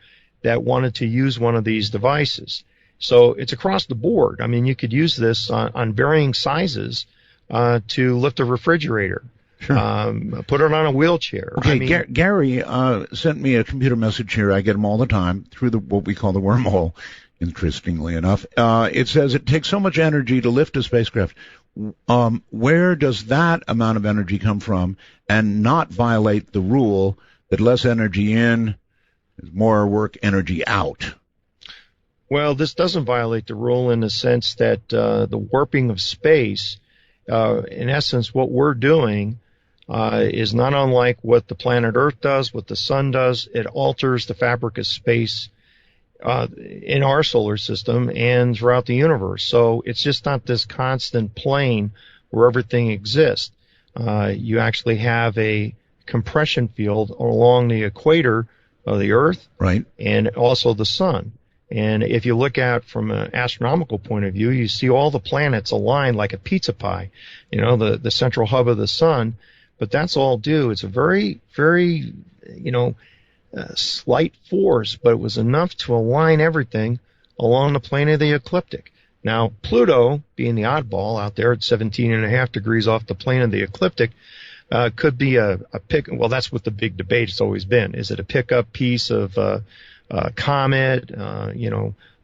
that wanted to use one of these devices. So it's across the board. I mean, you could use this on varying sizes to lift a refrigerator. Sure. Put it on a wheelchair. Okay, I mean, Gary sent me a computer message here. I get them all the time through what we call the wormhole, interestingly enough. It says it takes so much energy to lift a spacecraft. Where does that amount of energy come from and not violate the rule that less energy in is more work energy out? Well, this doesn't violate the rule in the sense that the warping of space, in essence, what we're doing is not unlike what the planet Earth does, what the sun does. It alters the fabric of space in our solar system and throughout the universe. So it's just not this constant plane where everything exists. You actually have a compression field along the equator of the Earth, right, and also the sun. And if you look at from an astronomical point of view, you see all the planets aligned like a pizza pie, the central hub of the sun. But that's all due. It's a very, very, slight force, but it was enough to align everything along the plane of the ecliptic. Now, Pluto, being the oddball out there at 17.5 degrees off the plane of the ecliptic, could be a pick. Well, that's what the big debate has always been. Is it a pickup piece of comet,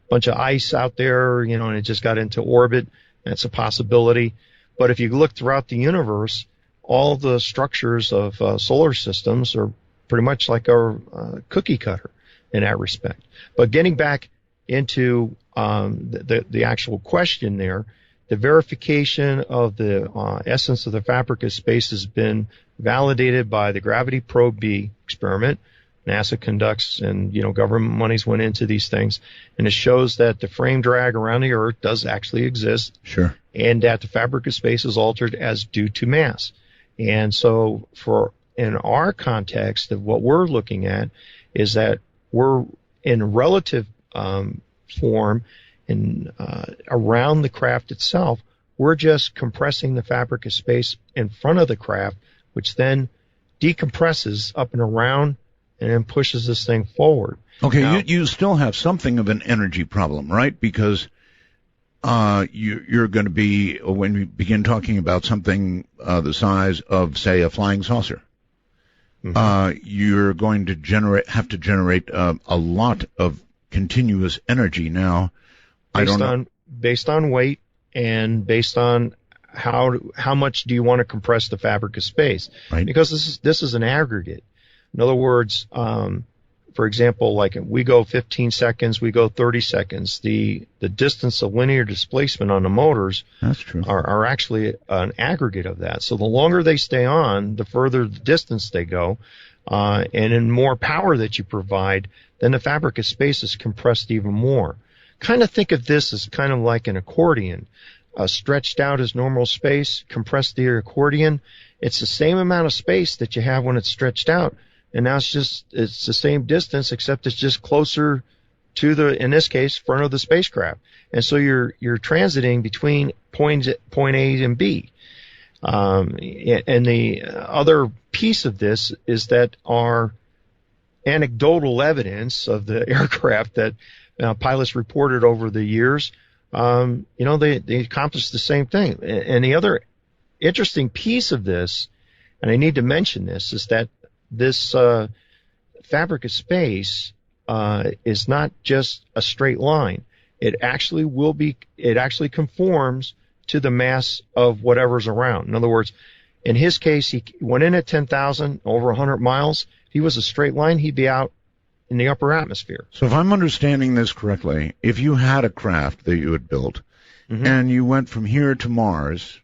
bunch of ice out there, and it just got into orbit? That's a possibility. But if you look throughout the universe, all the structures of solar systems are pretty much like a cookie cutter in that respect. But getting back into the actual question there, the verification of the essence of the fabric of space has been validated by the Gravity Probe B experiment. NASA conducts, and government monies went into these things, and it shows that the frame drag around the Earth does actually exist. Sure. And that the fabric of space is altered as due to mass. And so in our context of what we're looking at is that we're in relative form and around the craft itself. We're just compressing the fabric of space in front of the craft, which then decompresses up and around and then pushes this thing forward. Okay, now, you still have something of an energy problem, right? Because you're going to be, when we begin talking about something the size of, say, a flying saucer, you're going to have to generate a lot of continuous energy. Now, based on weight and based on how much do you want to compress the fabric of space? Right. Because this is an aggregate. In other words, for example, like we go 15 seconds, we go 30 seconds. The distance of linear displacement on the motors That's true. are actually an aggregate of that. So the longer they stay on, the further the distance they go, and in more power that you provide, then the fabric of space is compressed even more. Kind of think of this as kind of like an accordion. Stretched out as normal space, compressed the accordion. It's the same amount of space that you have when it's stretched out, and now it's the same distance, except it's just closer to the, in this case, front of the spacecraft. And so you're transiting between point A and B. And the other piece of this is that our anecdotal evidence of the aircraft that pilots reported over the years, they accomplished the same thing. And the other interesting piece of this, and I need to mention this, is that this fabric of space is not just a straight line. It actually conforms to the mass of whatever's around. In other words, in his case, he went in at 10,000, over 100 miles. If he was a straight line, he'd be out in the upper atmosphere. So if I'm understanding this correctly, if you had a craft that you had built and you went from here to Mars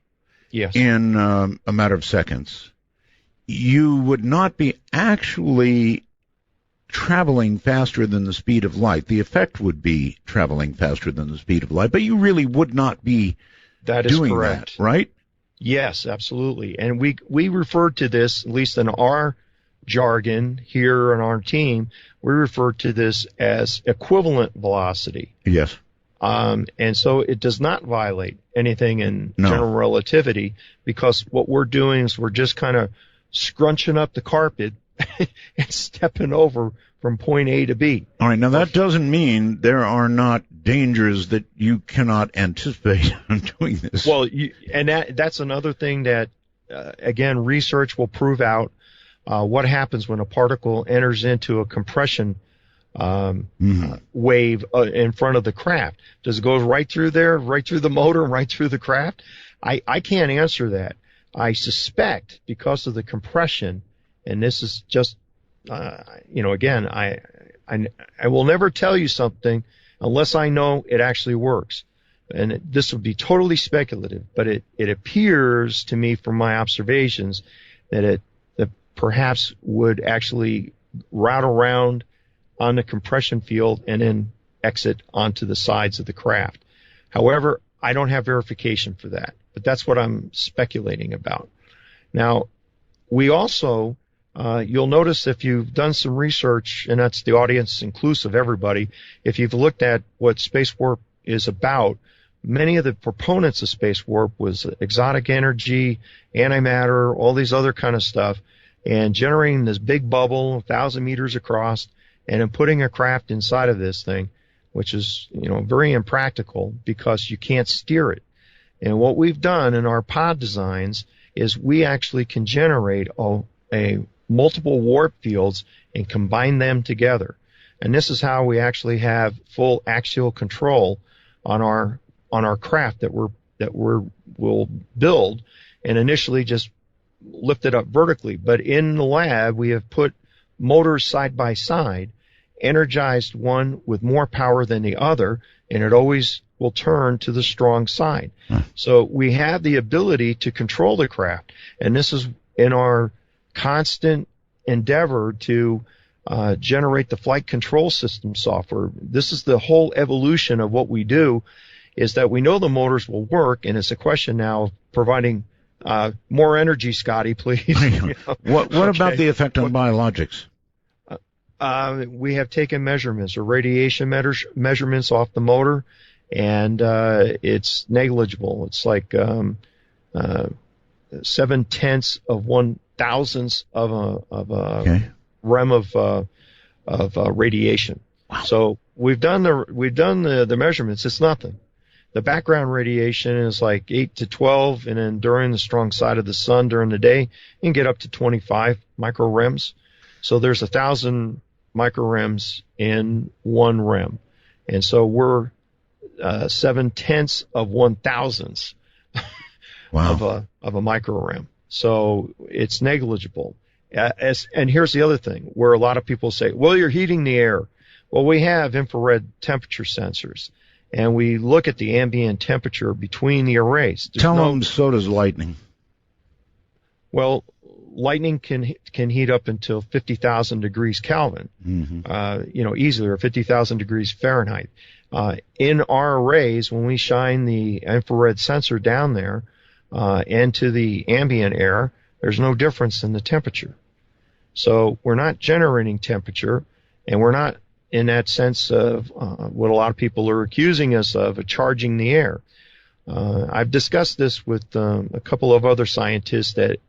in a matter of seconds, you would not be actually traveling faster than the speed of light. The effect would be traveling faster than the speed of light, but you really would not be doing that, right? Yes, absolutely. And we refer to this, at least in our jargon here on our team, we refer to this as equivalent velocity. Yes. And so it does not violate anything in general relativity, because what we're doing is we're just kind of scrunching up the carpet and stepping over from point A to B. All right. Now, that doesn't mean there are not dangers that you cannot anticipate in doing this. Well, that's another thing that, again, research will prove out. What happens when a particle enters into a compression wave in front of the craft? Does it go right through there, right through the motor, and right through the craft? I can't answer that. I suspect because of the compression, and this is just, again, I will never tell you something unless I know it actually works. And this would be totally speculative, but it appears to me from my observations that it perhaps would actually route around on the compression field and then exit onto the sides of the craft. However, I don't have verification for that, but that's what I'm speculating about. Now, we also, you'll notice if you've done some research, and that's the audience inclusive, everybody, if you've looked at what space warp is about, many of the proponents of space warp was exotic energy, antimatter, all these other kind of stuff, and generating this big bubble 1,000 meters across and then putting a craft inside of this thing, which is, very impractical because you can't steer it. And what we've done in our pod designs is we actually can generate a multiple warp fields and combine them together. And this is how we actually have full axial control on our craft that we'll build, and initially just lift it up vertically. But in the lab, we have put motors side by side, energized one with more power than the other, and it always will turn to the strong side. So we have the ability to control the craft, and this is in our constant endeavor to generate the flight control system software. This is the whole evolution of what we do, is that we know the motors will work, and it's a question now of providing more energy, Scotty, please. What about the effect on biologics? We have taken measurements or radiation measurements off the motor, and it's negligible. It's like 0.7 of 1,000th of a rem of radiation. Wow. So we've done the measurements. It's nothing. The background radiation is like 8 to 12, and then during the strong side of the sun during the day, you can get up to 25 microrems. So there's 1,000 microrems in one rem. And so we're 7/10 of 1,000ths Wow. of a microrem. So it's negligible. And here's the other thing where a lot of people say, well, you're heating the air. Well, we have infrared temperature sensors, and we look at the ambient temperature between the arrays. Tell them so does lightning. Well, lightning can heat up until 50,000 degrees Kelvin, easily, or 50,000 degrees Fahrenheit. In our arrays, when we shine the infrared sensor down there into the ambient air, there's no difference in the temperature. So we're not generating temperature, and we're not, in that sense of what a lot of people are accusing us of charging the air. I've discussed this with a couple of other scientists that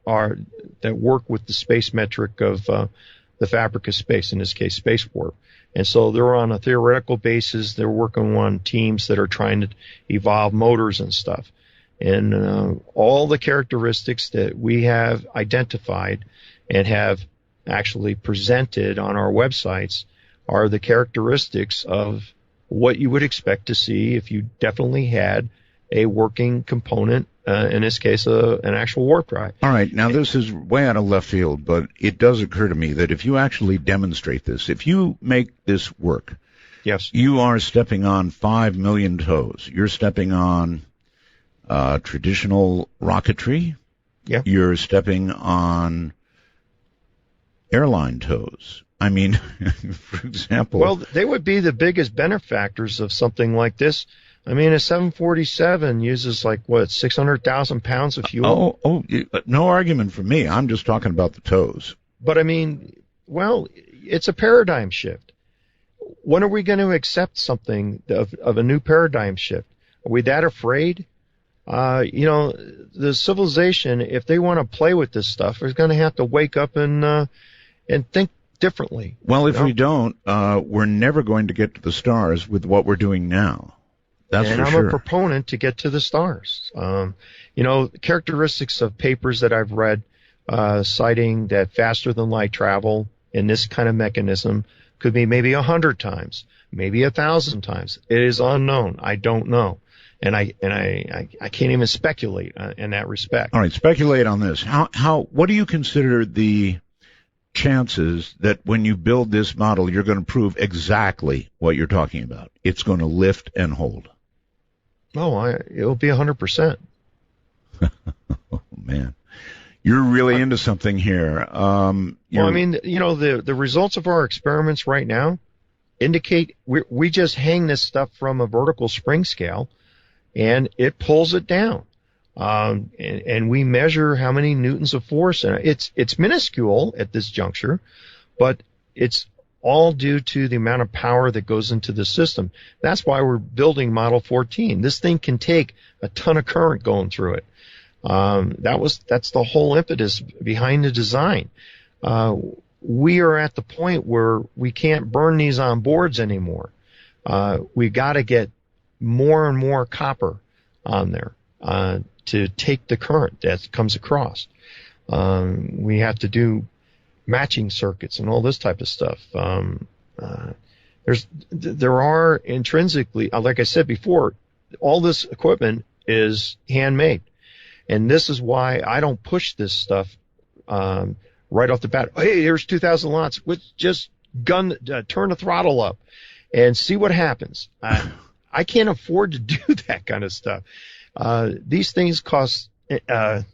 work with the space metric of the fabric of space, in this case, space warp. And so they're on a theoretical basis. They're working on teams that are trying to evolve motors and stuff. And all the characteristics that we have identified and have actually presented on our websites are the characteristics of what you would expect to see if you definitely had a working component, in this case, an actual warp drive. All right. Now, this is way out of left field, but it does occur to me that if you actually demonstrate this, if you make this work, yes, you are stepping on 5 million toes. You're stepping on traditional rocketry. Yeah. You're stepping on airline toes. I mean, for example. Well, they would be the biggest benefactors of something like this. I mean, a 747 uses 600,000 pounds of fuel. No argument from me. I'm just talking about the toes. But I mean, well, it's a paradigm shift. When are we going to accept something of a new paradigm shift? Are we that afraid? The civilization, if they want to play with this stuff, is going to have to wake up and think differently. Well, if we don't, we're never going to get to the stars with what we're doing now. That's and for I'm sure. a proponent to get to the stars. Characteristics of papers that I've read citing that faster than light travel in this kind of mechanism could be maybe 100 times, maybe 1,000 times. It is unknown. I don't know. And I can't even speculate in that respect. All right, speculate on this. What do you consider the chances that when you build this model, you're going to prove exactly what you're talking about? It's going to lift and hold. Oh, it'll be 100%. Oh, man. You're really into something here. Well, I mean, the results of our experiments right now indicate we just hang this stuff from a vertical spring scale, and it pulls it down. And we measure how many newtons of force, and it's minuscule at this juncture, but it's all due to the amount of power that goes into the system. That's why we're building Model 14. This thing can take a ton of current going through it. That's the whole impetus behind the design. We are at the point where we can't burn these on boards anymore. We got to get more and more copper on there to take the current that comes across. We have to do matching circuits and all this type of stuff. There are intrinsically, like I said before, all this equipment is handmade. And this is why I don't push this stuff right off the bat. Hey, here's 2,000 watts. Let's just turn the throttle up and see what happens. I can't afford to do that kind of stuff. These things cost like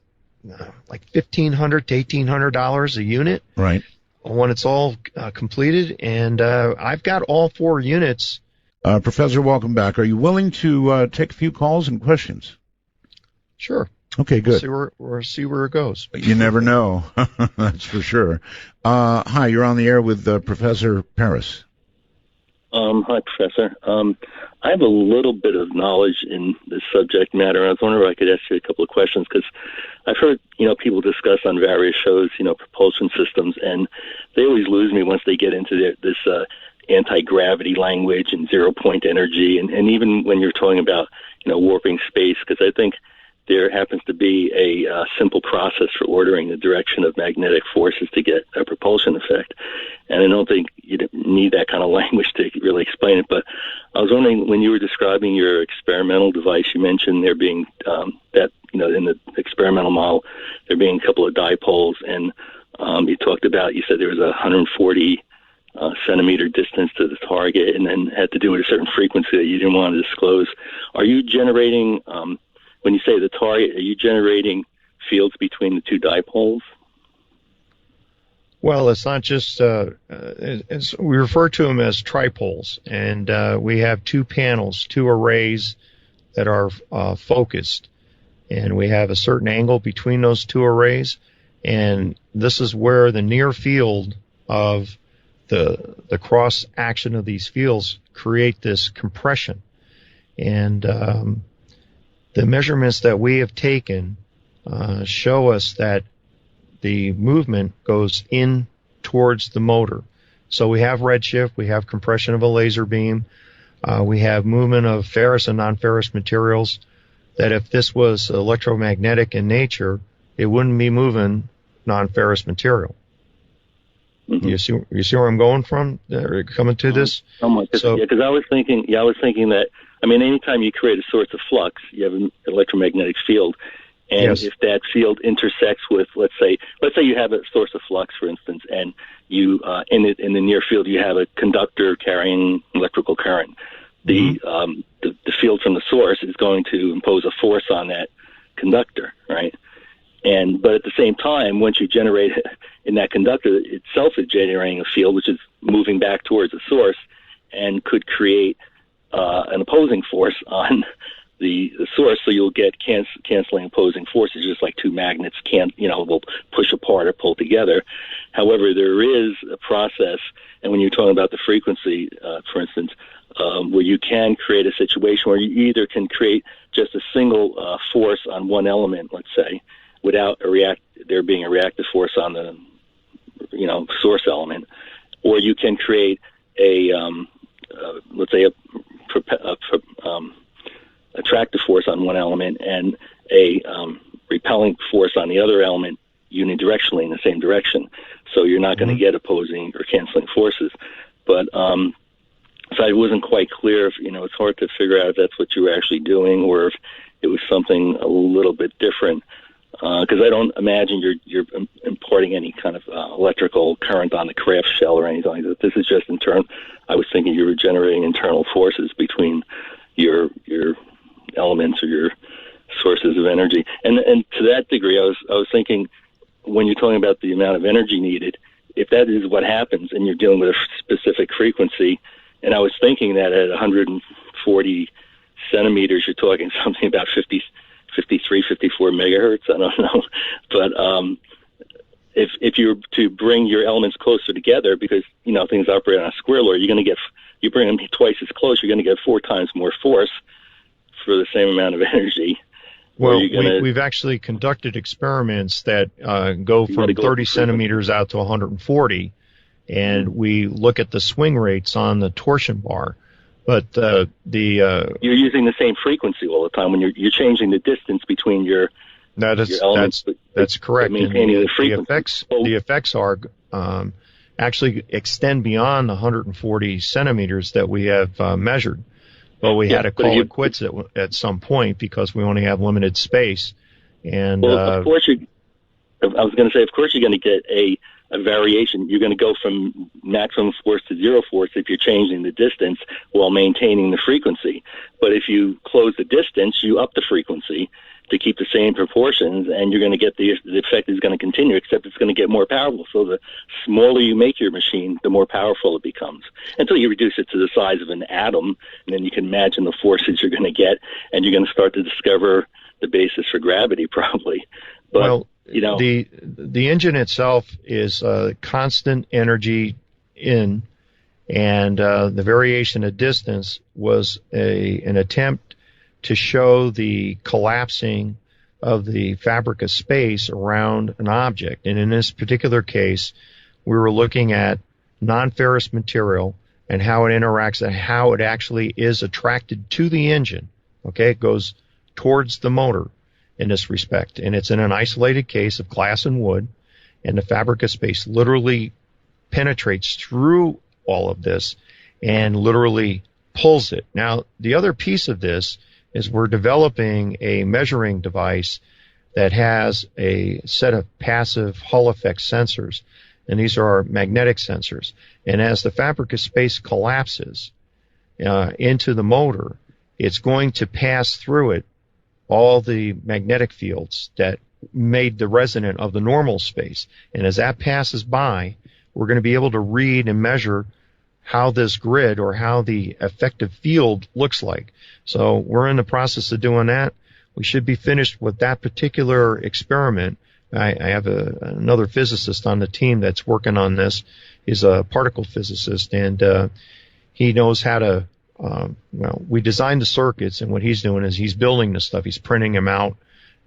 $1,500 to $1,800 a unit. Right. When it's all completed, and I've got all 4 units. Professor, welcome back. Are you willing to take a few calls and questions? Sure. Okay, good. We'll see where it goes. You never know. That's for sure. Hi, you're on the air with Professor Paris. Hi, Professor. I have a little bit of knowledge in this subject matter. I was wondering if I could ask you a couple of questions, because I've heard, people discuss on various shows, propulsion systems, and they always lose me once they get into this anti-gravity language and zero-point energy, and even when you're talking about, warping space, because I think there happens to be a simple process for ordering the direction of magnetic forces to get a propulsion effect. And I don't think you need that kind of language to really explain it. But I was wondering, when you were describing your experimental device, you mentioned there being that, in the experimental model, there being a couple of dipoles, and you talked about, you said there was a 140 centimeter distance to the target, and then had to do with a certain frequency that you didn't want to disclose. Are you generating, when you say the target, are you generating fields between the two dipoles? Well, it's not just, we refer to them as tripoles, and we have two panels, two arrays that are focused, and we have a certain angle between those two arrays, and this is where the near field of the cross action of these fields create this compression. And the measurements that we have taken show us that the movement goes in towards the motor. So we have redshift, we have compression of a laser beam, we have movement of ferrous and non-ferrous materials, that if this was electromagnetic in nature, it wouldn't be moving non-ferrous material. Mm-hmm. You see where I'm going from? Coming to this? Because I was thinking that, anytime you create a source of flux, you have an electromagnetic field. And yes. If that field intersects with, let's say you have a source of flux, for instance, and you in the near field you have a conductor carrying electrical current. Mm-hmm. The field from the source is going to impose a force on that conductor, right? But at the same time, once you generate it in that conductor itself, is generating a field which is moving back towards the source and could create an opposing force on the source, so you'll get canceling opposing forces, just like two magnets will push apart or pull together. However, there is a process, and when you're talking about the frequency, for instance, where you can create a situation where you either can create just a single force on one element, let's say, without there being a reactive force on the source element, or you can create a let's say a attractive force on one element and a repelling force on the other element unidirectionally in the same direction. So you're not going to get opposing or canceling forces. But so it wasn't quite clear if, it's hard to figure out if that's what you were actually doing or if it was something a little bit different. Because I don't imagine you're imparting any kind of electrical current on the craft shell or anything like that. This is just internal. I was thinking you were generating internal forces between your elements or your sources of energy. And to that degree, I was thinking, when you're talking about the amount of energy needed, if that is what happens and you're dealing with a specific frequency, and I was thinking that at 140 centimeters, you're talking something about 53, 54 megahertz. I don't know. But if you were to bring your elements closer together, because, things operate on a square law, you bring them twice as close, you're going to get 4 times more force for the same amount of energy. Well, we've actually conducted experiments that go from 30 centimeters out to 140, and we look at the swing rates on the torsion bar. But you're using the same frequency all the time when you're changing the distance between your elements. That's correct. Maintaining the frequency. The effects are actually extend beyond the 140 centimeters that we have measured. But we had to call it quits at some point because we only have limited space. And of course, I was going to say, of course, you're going to get a variation. You're going to go from maximum force to zero force if you're changing the distance while maintaining the frequency. But if you close the distance, you up the frequency to keep the same proportions, and you're going to get the effect is going to continue, except it's going to get more powerful. So the smaller you make your machine, the more powerful it becomes, until you reduce it to the size of an atom, and then you can imagine the forces you're going to get, and you're going to start to discover the basis for gravity, probably. But, the engine itself is constant energy in, and the variation of distance was an attempt to show the collapsing of the fabric of space around an object. And in this particular case, we were looking at non-ferrous material and how it interacts and how it actually is attracted to the engine. Okay, it goes towards the motor. in this respect. And it's in an isolated case of glass and wood, and the fabric of space literally penetrates through all of this and literally pulls it. Now, the other piece of this is we're developing a measuring device that has a set of passive Hall effect sensors, and these are our magnetic sensors. And as the fabric of space collapses into the motor, it's going to pass through it all the magnetic fields that made the resonant of the normal space. And as that passes by, we're going to be able to read and measure how this grid or how the effective field looks like. So we're in the process of doing that. We should be finished with that particular experiment. I have another physicist on the team that's working on this. He's a particle physicist, and he knows how to, we designed the circuits, and what he's doing is he's building this stuff. He's printing them out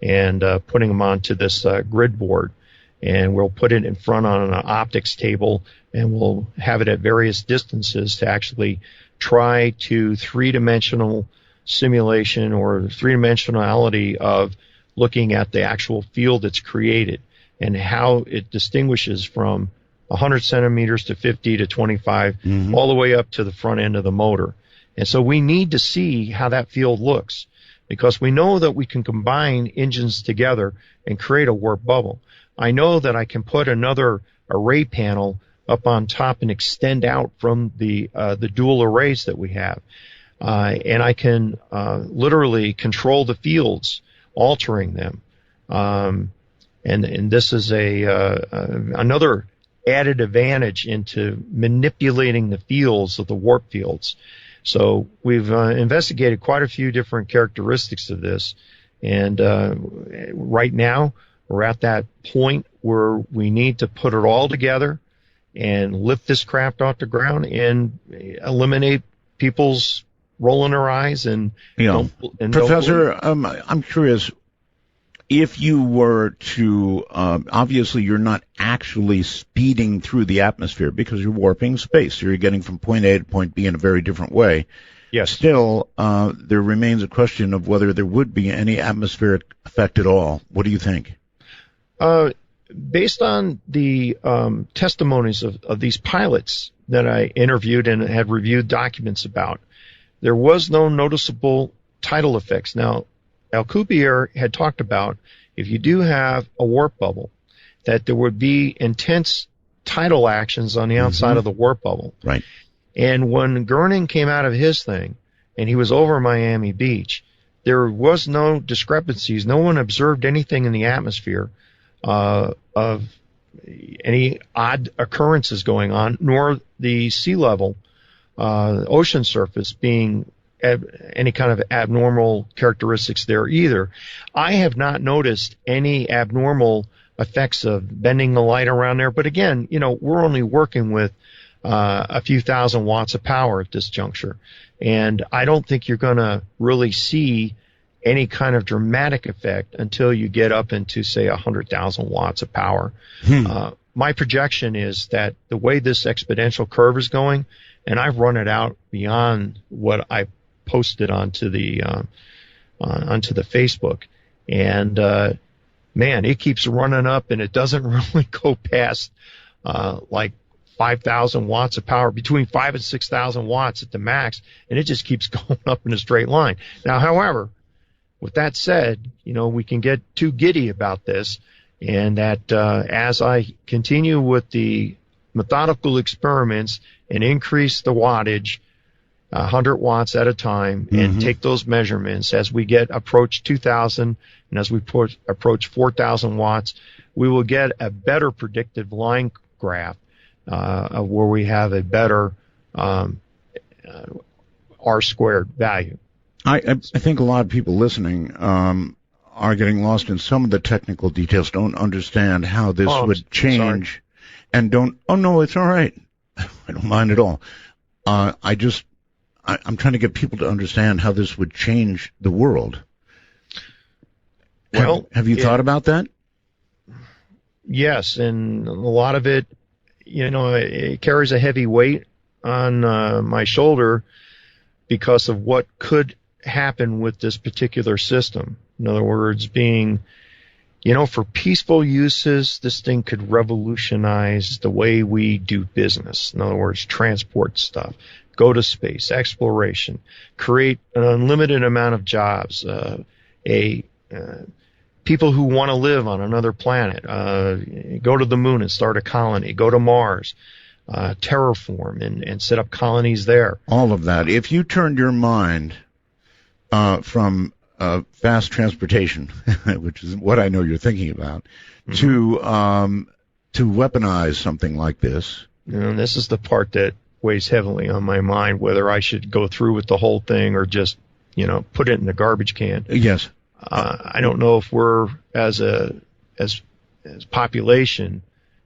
and putting them onto this grid board. And we'll put it in front on an optics table, and we'll have it at various distances to actually try to three-dimensional simulation or three-dimensionality of looking at the actual field that's created and how it distinguishes from 100 centimeters to 50 to 25, all the way up to the front end of the motor. And so we need to see how that field looks, because we know that we can combine engines together and create a warp bubble. I know that I can put another array panel up on top and extend out from the dual arrays that we have. And I can literally control the fields, altering them. And this is another added advantage into manipulating the fields of the warp fields. So we've investigated quite a few different characteristics of this. And right now, we're at that point where we need to put it all together and lift this craft off the ground and eliminate people's rolling their eyes and Professor, I'm curious, if you were to, obviously you're not actually speeding through the atmosphere because you're warping space, so you're getting from point A to point B in a very different way. Yes. Still, there remains a question of whether there would be any atmospheric effect at all. What do you think? Based on the testimonies of these pilots that I interviewed and had reviewed documents about, there was no noticeable tidal effects. Now, Alcubierre had talked about if you do have a warp bubble, that there would be intense tidal actions on the outside of the warp bubble. Right. And when Gurning came out of his thing, and he was over Miami Beach, there was no discrepancies. No one observed anything in the atmosphere of any odd occurrences going on, nor the sea level, ocean surface being any kind of abnormal characteristics there either. I have not noticed any abnormal effects of bending the light around there. But again, we're only working with a few thousand watts of power at this juncture. And I don't think you're going to really see any kind of dramatic effect until you get up into, say, 100,000 watts of power. My projection is that the way this exponential curve is going, and I've run it out beyond what I posted onto the Facebook, and man, it keeps running up, and it doesn't really go past like 5,000 watts of power, between 5,000 and 6,000 watts at the max, and it just keeps going up in a straight line. Now, however, with that said, we can get too giddy about this, and that as I continue with the methodical experiments and increase the wattage 100 watts at a time and take those measurements, as we approach 2,000 and as we approach 4,000 watts, we will get a better predictive line graph of where we have a better R-squared value. I think a lot of people listening are getting lost in some of the technical details, don't understand how this would change, and don't, oh no, it's all right. I don't mind at all. I'm trying to get people to understand how this would change the world. Well, have you thought about that? Yes, and a lot of it, it carries a heavy weight on my shoulder because of what could happen with this particular system. In other words, being, for peaceful uses, this thing could revolutionize the way we do business. In other words, transport stuff, go to space, exploration, create an unlimited amount of jobs, people who want to live on another planet, go to the moon and start a colony, go to Mars, terraform and set up colonies there. All of that. If you turned your mind from fast transportation, which is what I know you're thinking about, to weaponize something like this. And this is the part that weighs heavily on my mind, whether I should go through with the whole thing or just, put it in the garbage can. Yes. I don't know if we're as population,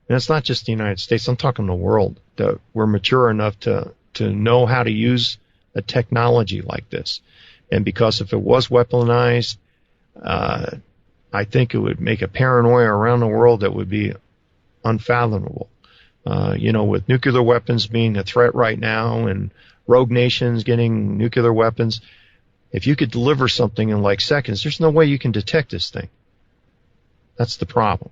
and it's not just the United States, I'm talking the world, that we're mature enough to know how to use a technology like this. And because if it was weaponized, I think it would make a paranoia around the world that would be unfathomable. With nuclear weapons being a threat right now and rogue nations getting nuclear weapons, if you could deliver something in like seconds, there's no way you can detect this thing. That's the problem.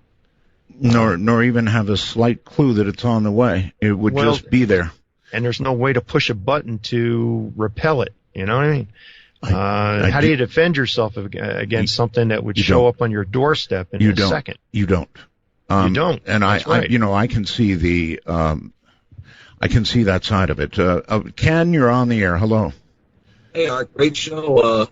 Nor even have a slight clue that it's on the way. It would just be there. And there's no way to push a button to repel it. You know what I mean? How do you defend yourself against something that would show up on your doorstep in a second? You don't. You don't. And That's right. I can see I can see that side of it. Ken, you're on the air. Hello. Hey, Art, great show.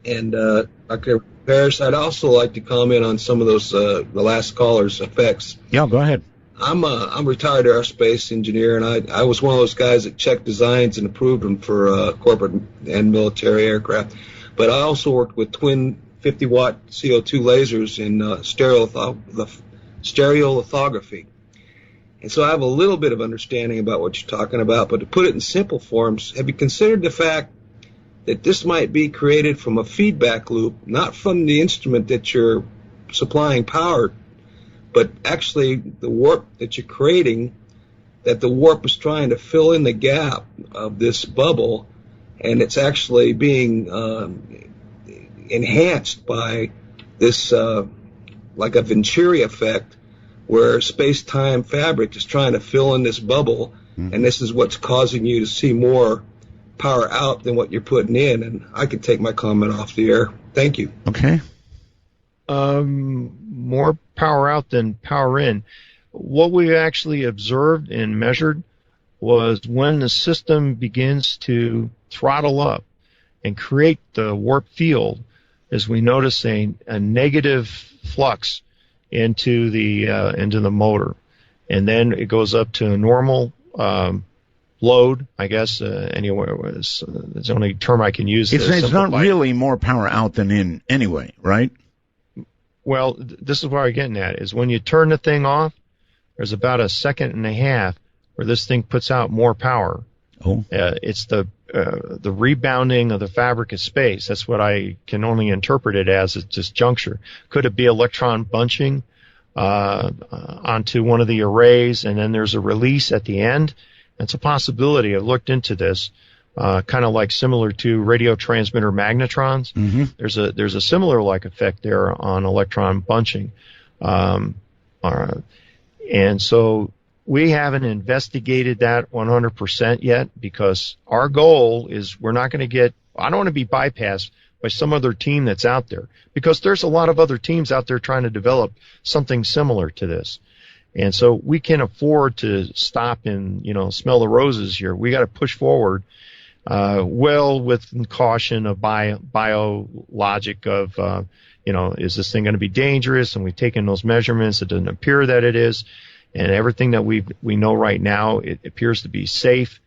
And Dr. Parrish, I'd also like to comment on some of those the last caller's effects. Yeah, go ahead. I'm a retired aerospace engineer, and I was one of those guys that checked designs and approved them for corporate and military aircraft. But I also worked with twin 50-watt CO2 lasers in stereolithography. And so I have a little bit of understanding about what you're talking about. But to put it in simple forms, have you considered the fact that this might be created from a feedback loop, not from the instrument that you're supplying power, but actually the warp that you're creating, that the warp is trying to fill in the gap of this bubble, and it's actually being enhanced by this, like a Venturi effect, where space-time fabric is trying to fill in this bubble, and this is what's causing you to see more power out than what you're putting in. And I could take my comment off the air. Thank you. Okay. More power out than power in. What we actually observed and measured was when the system begins to throttle up and create the warp field, as we notice a negative flux into the motor, and then it goes up to a normal load, I guess. Anywhere was it's the only term I can use. It's not really more power out than in anyway, right? Well, this is where I'm getting at, is when you turn the thing off, there's about a second and a half where this thing puts out more power. Oh. It's the rebounding of the fabric of space. That's what I can only interpret it as at this juncture. Could it be electron bunching onto one of the arrays, and then there's a release at the end? That's a possibility. I've looked into this. Kind of like similar to radio transmitter magnetrons. Mm-hmm. There's a similar like effect there on electron bunching, and so we haven't investigated that 100% yet, because our goal is we're not going to get. I don't want to be bypassed by some other team that's out there, because there's a lot of other teams out there trying to develop something similar to this. And so we can't afford to stop and smell the roses here. We got to push forward. With caution of bio logic of, is this thing going to be dangerous? And we've taken those measurements. It doesn't appear that it is. And everything that we know right now, it appears to be safe.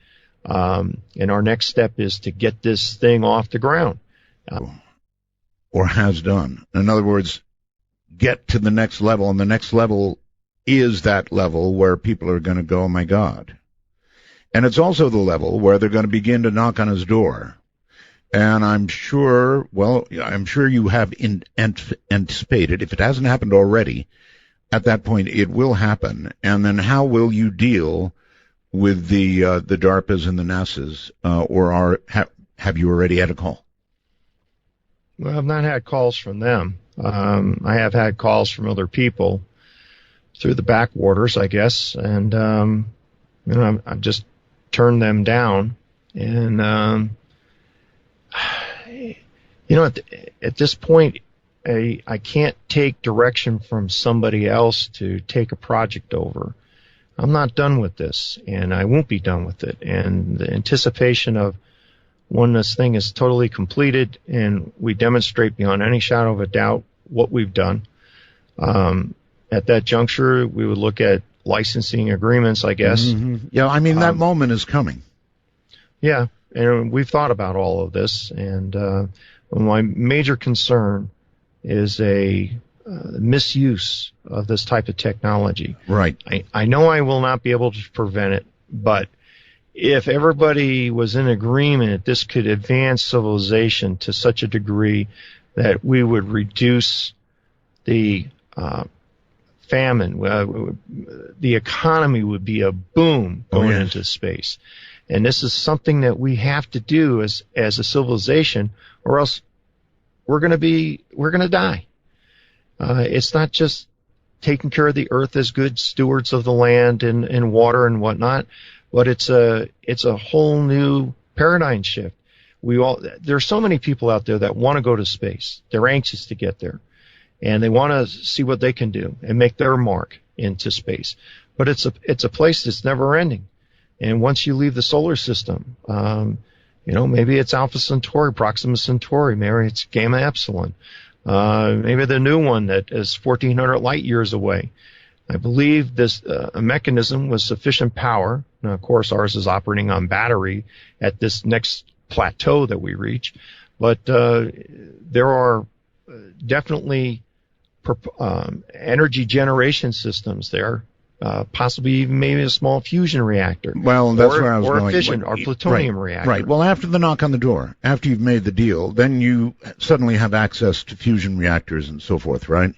And our next step is to get this thing off the ground. Or has done. In other words, get to the next level. And the next level is that level where people are going to go, oh, my God. And it's also the level where they're going to begin to knock on his door. And I'm sure you have anticipated, if it hasn't happened already, at that point it will happen. And then how will you deal with the DARPAs and the NASAs, or have you already had a call? Well, I've not had calls from them. I have had calls from other people through the backwaters, I guess, and I've just turned them down. And at this point, I can't take direction from somebody else to take a project over. I'm not done with this, and I won't be done with it. And the anticipation of when this thing is totally completed and we demonstrate beyond any shadow of a doubt what we've done, at that juncture, we would look at licensing agreements, I guess. Mm-hmm. Yeah, I mean, that moment is coming. Yeah, and we've thought about all of this, and my major concern is a misuse of this type of technology. Right. I know I will not be able to prevent it, but if everybody was in agreement, this could advance civilization to such a degree that we would reduce the famine. The economy would be a boom going into space. And this is something that we have to do as a civilization, or else we're going to die. It's not just taking care of the earth as good stewards of the land and water and whatnot, but it's a whole new paradigm shift. There's so many people out there that want to go to space. They're anxious to get there, and they want to see what they can do and make their mark into space. But it's a place that's never ending. And once you leave the solar system, maybe it's Alpha Centauri, Proxima Centauri, maybe it's Gamma Epsilon, maybe the new one that is 1,400 light years away. I believe this mechanism with sufficient power. Now, of course, ours is operating on battery at this next plateau that we reach, but there are definitely energy generation systems there. Possibly even maybe a small fusion reactor. Well, that's where I was going. Or a fission or plutonium reactor. Right. Well, after the knock on the door, after you've made the deal, then you suddenly have access to fusion reactors and so forth, right?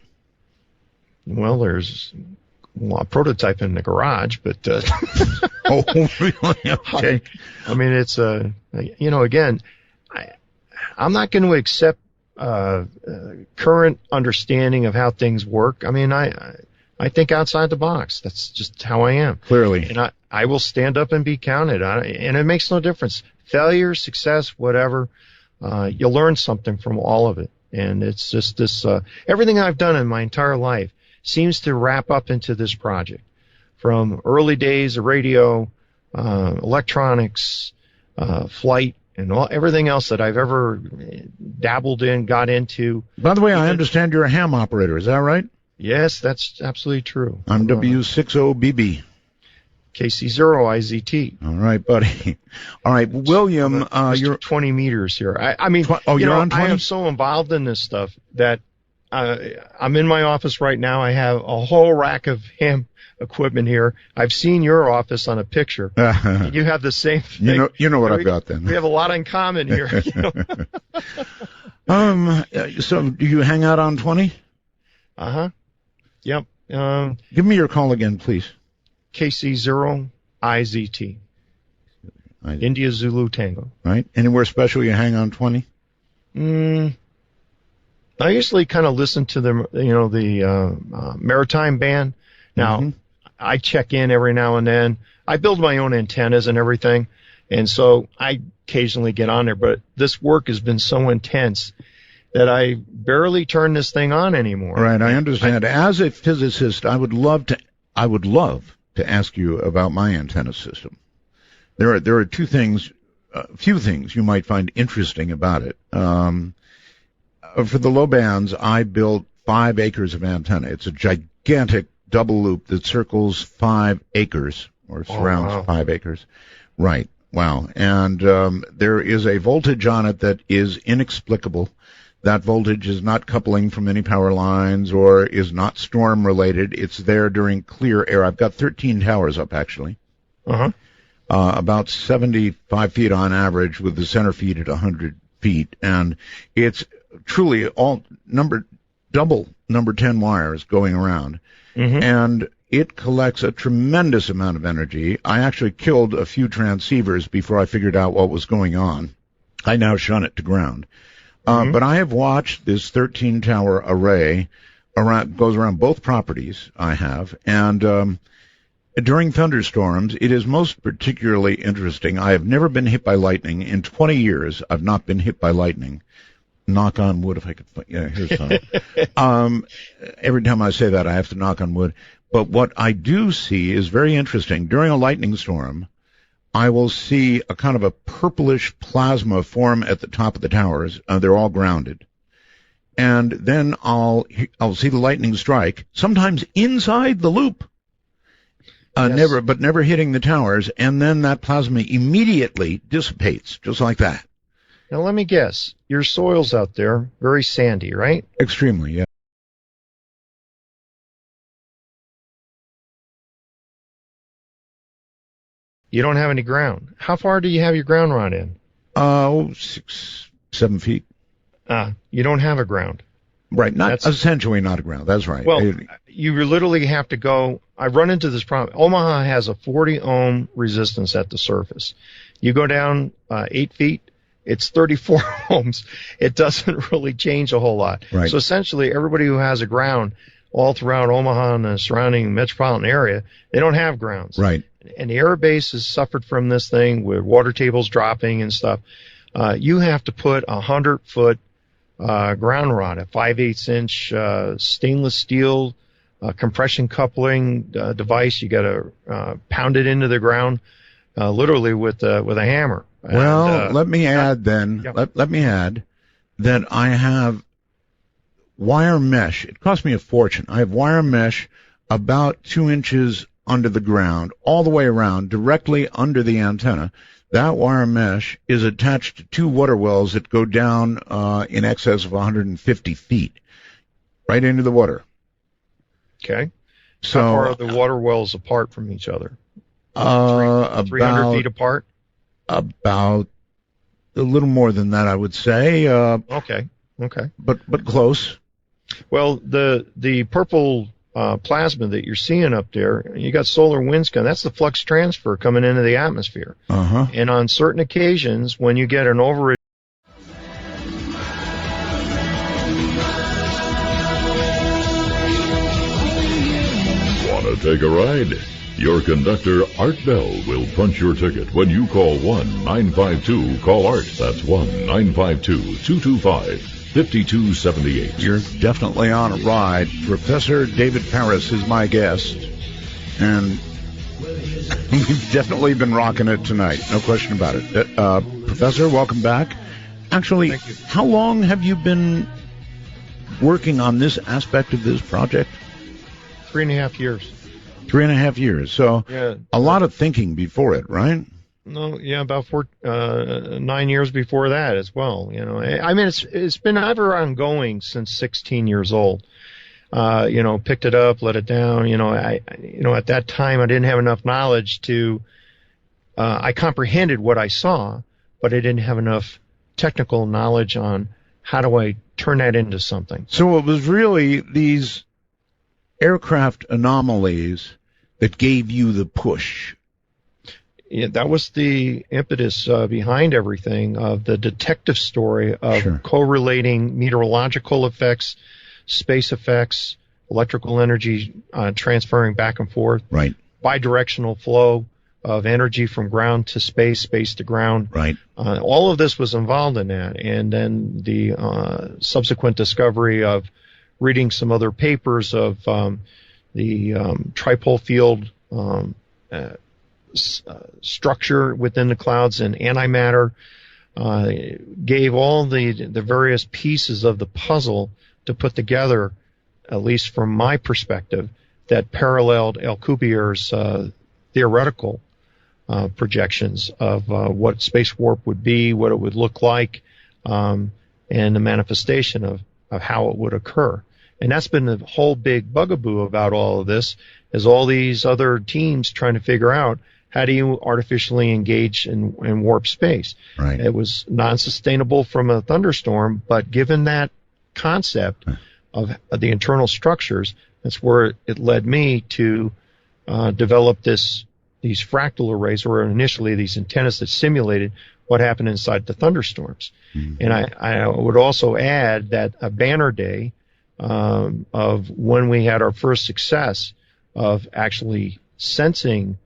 Well, there's a prototype in the garage, but... Oh, really? Okay. I mean, it's, again, I'm not going to accept current understanding of how things work. I mean, I think outside the box. That's just how I am. Clearly. And I will stand up and be counted. And it makes no difference. Failure, success, whatever, you'll learn something from all of it. And it's just this, everything I've done in my entire life seems to wrap up into this project. From early days of radio, electronics, flight, and everything else that I've ever dabbled in, got into. By the way, I understand you're a ham operator. Is that right? Yes, that's absolutely true. I'm W60BB. KC0IZT. All right, buddy. All right, William, you're 20 meters here. I mean, you're on 20? I am so involved in this stuff that I'm in my office right now. I have a whole rack of ham equipment here. I've seen your office on a picture. You have the same thing. You know what I've got then. We have a lot in common here. So do you hang out on 20? Uh-huh. Yep. Give me your call again, please. KC0IZT. India Zulu Tango. Right. Anywhere special you hang on 20? I usually kind of listen to the maritime band. Now, I check in every now and then. I build my own antennas and everything, and so I occasionally get on there. But this work has been so intense that I barely turn this thing on anymore. Right, I understand. As a physicist, I would love to ask you about my antenna system. There are few things you might find interesting about it. For the low bands, I built 5 acres of antenna. It's a gigantic double loop that circles 5 acres or surrounds 5 acres. Right. Wow. And there is a voltage on it that is inexplicable. That voltage is not coupling from any power lines or is not storm related. It's there during clear air. I've got 13 towers up, actually. About 75 feet on average, with the center feed at 100 feet. And it's truly all double number 10 wires going around. And it collects a tremendous amount of energy. I actually killed a few transceivers before I figured out what was going on. I now shun it to ground. But I have watched this 13-tower array goes around both properties I have, and during thunderstorms, it is most particularly interesting. I have never been hit by lightning. In 20 years, I've not been hit by lightning. Knock on wood, if I could. Yeah, here's some. Every time I say that, I have to knock on wood. But what I do see is very interesting. During a lightning storm, I will see a kind of a purplish plasma form at the top of the towers. They're all grounded. And then I'll see the lightning strike, sometimes inside the loop. Yes. Never hitting the towers, and then that plasma immediately dissipates, just like that. Now, let me guess. Your soil's out there, very sandy, right? Extremely, yeah. You don't have any ground. How far do you have your ground rod in? 6, 7 feet. You don't have a ground. Right, essentially not a ground. That's right. Well, you literally have to go. I've run into this problem. Omaha has a 40 ohm resistance at the surface. You go down 8 feet, it's 34 ohms. It doesn't really change a whole lot. Right. So essentially, everybody who has a ground all throughout Omaha and the surrounding metropolitan area, they don't have grounds. Right. And the air base has suffered from this thing with water tables dropping and stuff. You have to put a 100-foot ground rod, a 5/8 inch stainless steel compression coupling device. You got to pound it into the ground, literally with a hammer. Well, let me add then. Yeah. Let me add that I have wire mesh. It cost me a fortune. I have wire mesh about 2 inches under the ground, all the way around, directly under the antenna. That wire mesh is attached to 2 water wells that go down in excess of 150 feet, right into the water. Okay. So, how far are the water wells apart from each other? 300 feet apart? About a little more than that, I would say. Okay. But close. Well, the purple plasma that you're seeing up there, you got solar winds coming. That's the flux transfer coming into the atmosphere. Uh-huh. And on certain occasions, when you get an overage. Want to take a ride? Your conductor, Art Bell, will punch your ticket when you call 1-952-CALL-ART. That's 1-952-225-5278. You're definitely on a ride. Professor David Paris is my guest, and we've definitely been rocking it tonight. No question about it. Professor, welcome back. Actually, how long have you been working on this aspect of this project? 3.5 years. 3.5 years. So Yeah. a lot of thinking before it, right? No, yeah, about 9 years before that as well. You know, I mean, it's been ever ongoing since 16 years old. Picked it up, let it down. At that time I didn't have enough knowledge to. I comprehended what I saw, but I didn't have enough technical knowledge on how do I turn that into something. So it was really these aircraft anomalies that gave you the push. Yeah, that was the impetus behind everything, of the detective story of Sure. correlating meteorological effects, space effects, electrical energy transferring back and forth, Right, bidirectional flow of energy from ground to space, space to ground. right. All of this was involved in that. And then the subsequent discovery of reading some other papers of the tripole field structure within the clouds and antimatter gave all the various pieces of the puzzle to put together, at least from my perspective, that paralleled Alcubierre's theoretical projections of what space warp would be, what it would look like, and the manifestation of how it would occur. And that's been the whole big bugaboo about all of this, is all these other teams trying to figure out how do you artificially engage in warp space. Right. It was non-sustainable from a thunderstorm, but given that concept of the internal structures, that's where it led me to develop this these fractal arrays were initially these antennas that simulated what happened inside the thunderstorms. Mhm. And I would also add that a banner day of when we had our first success of actually sensing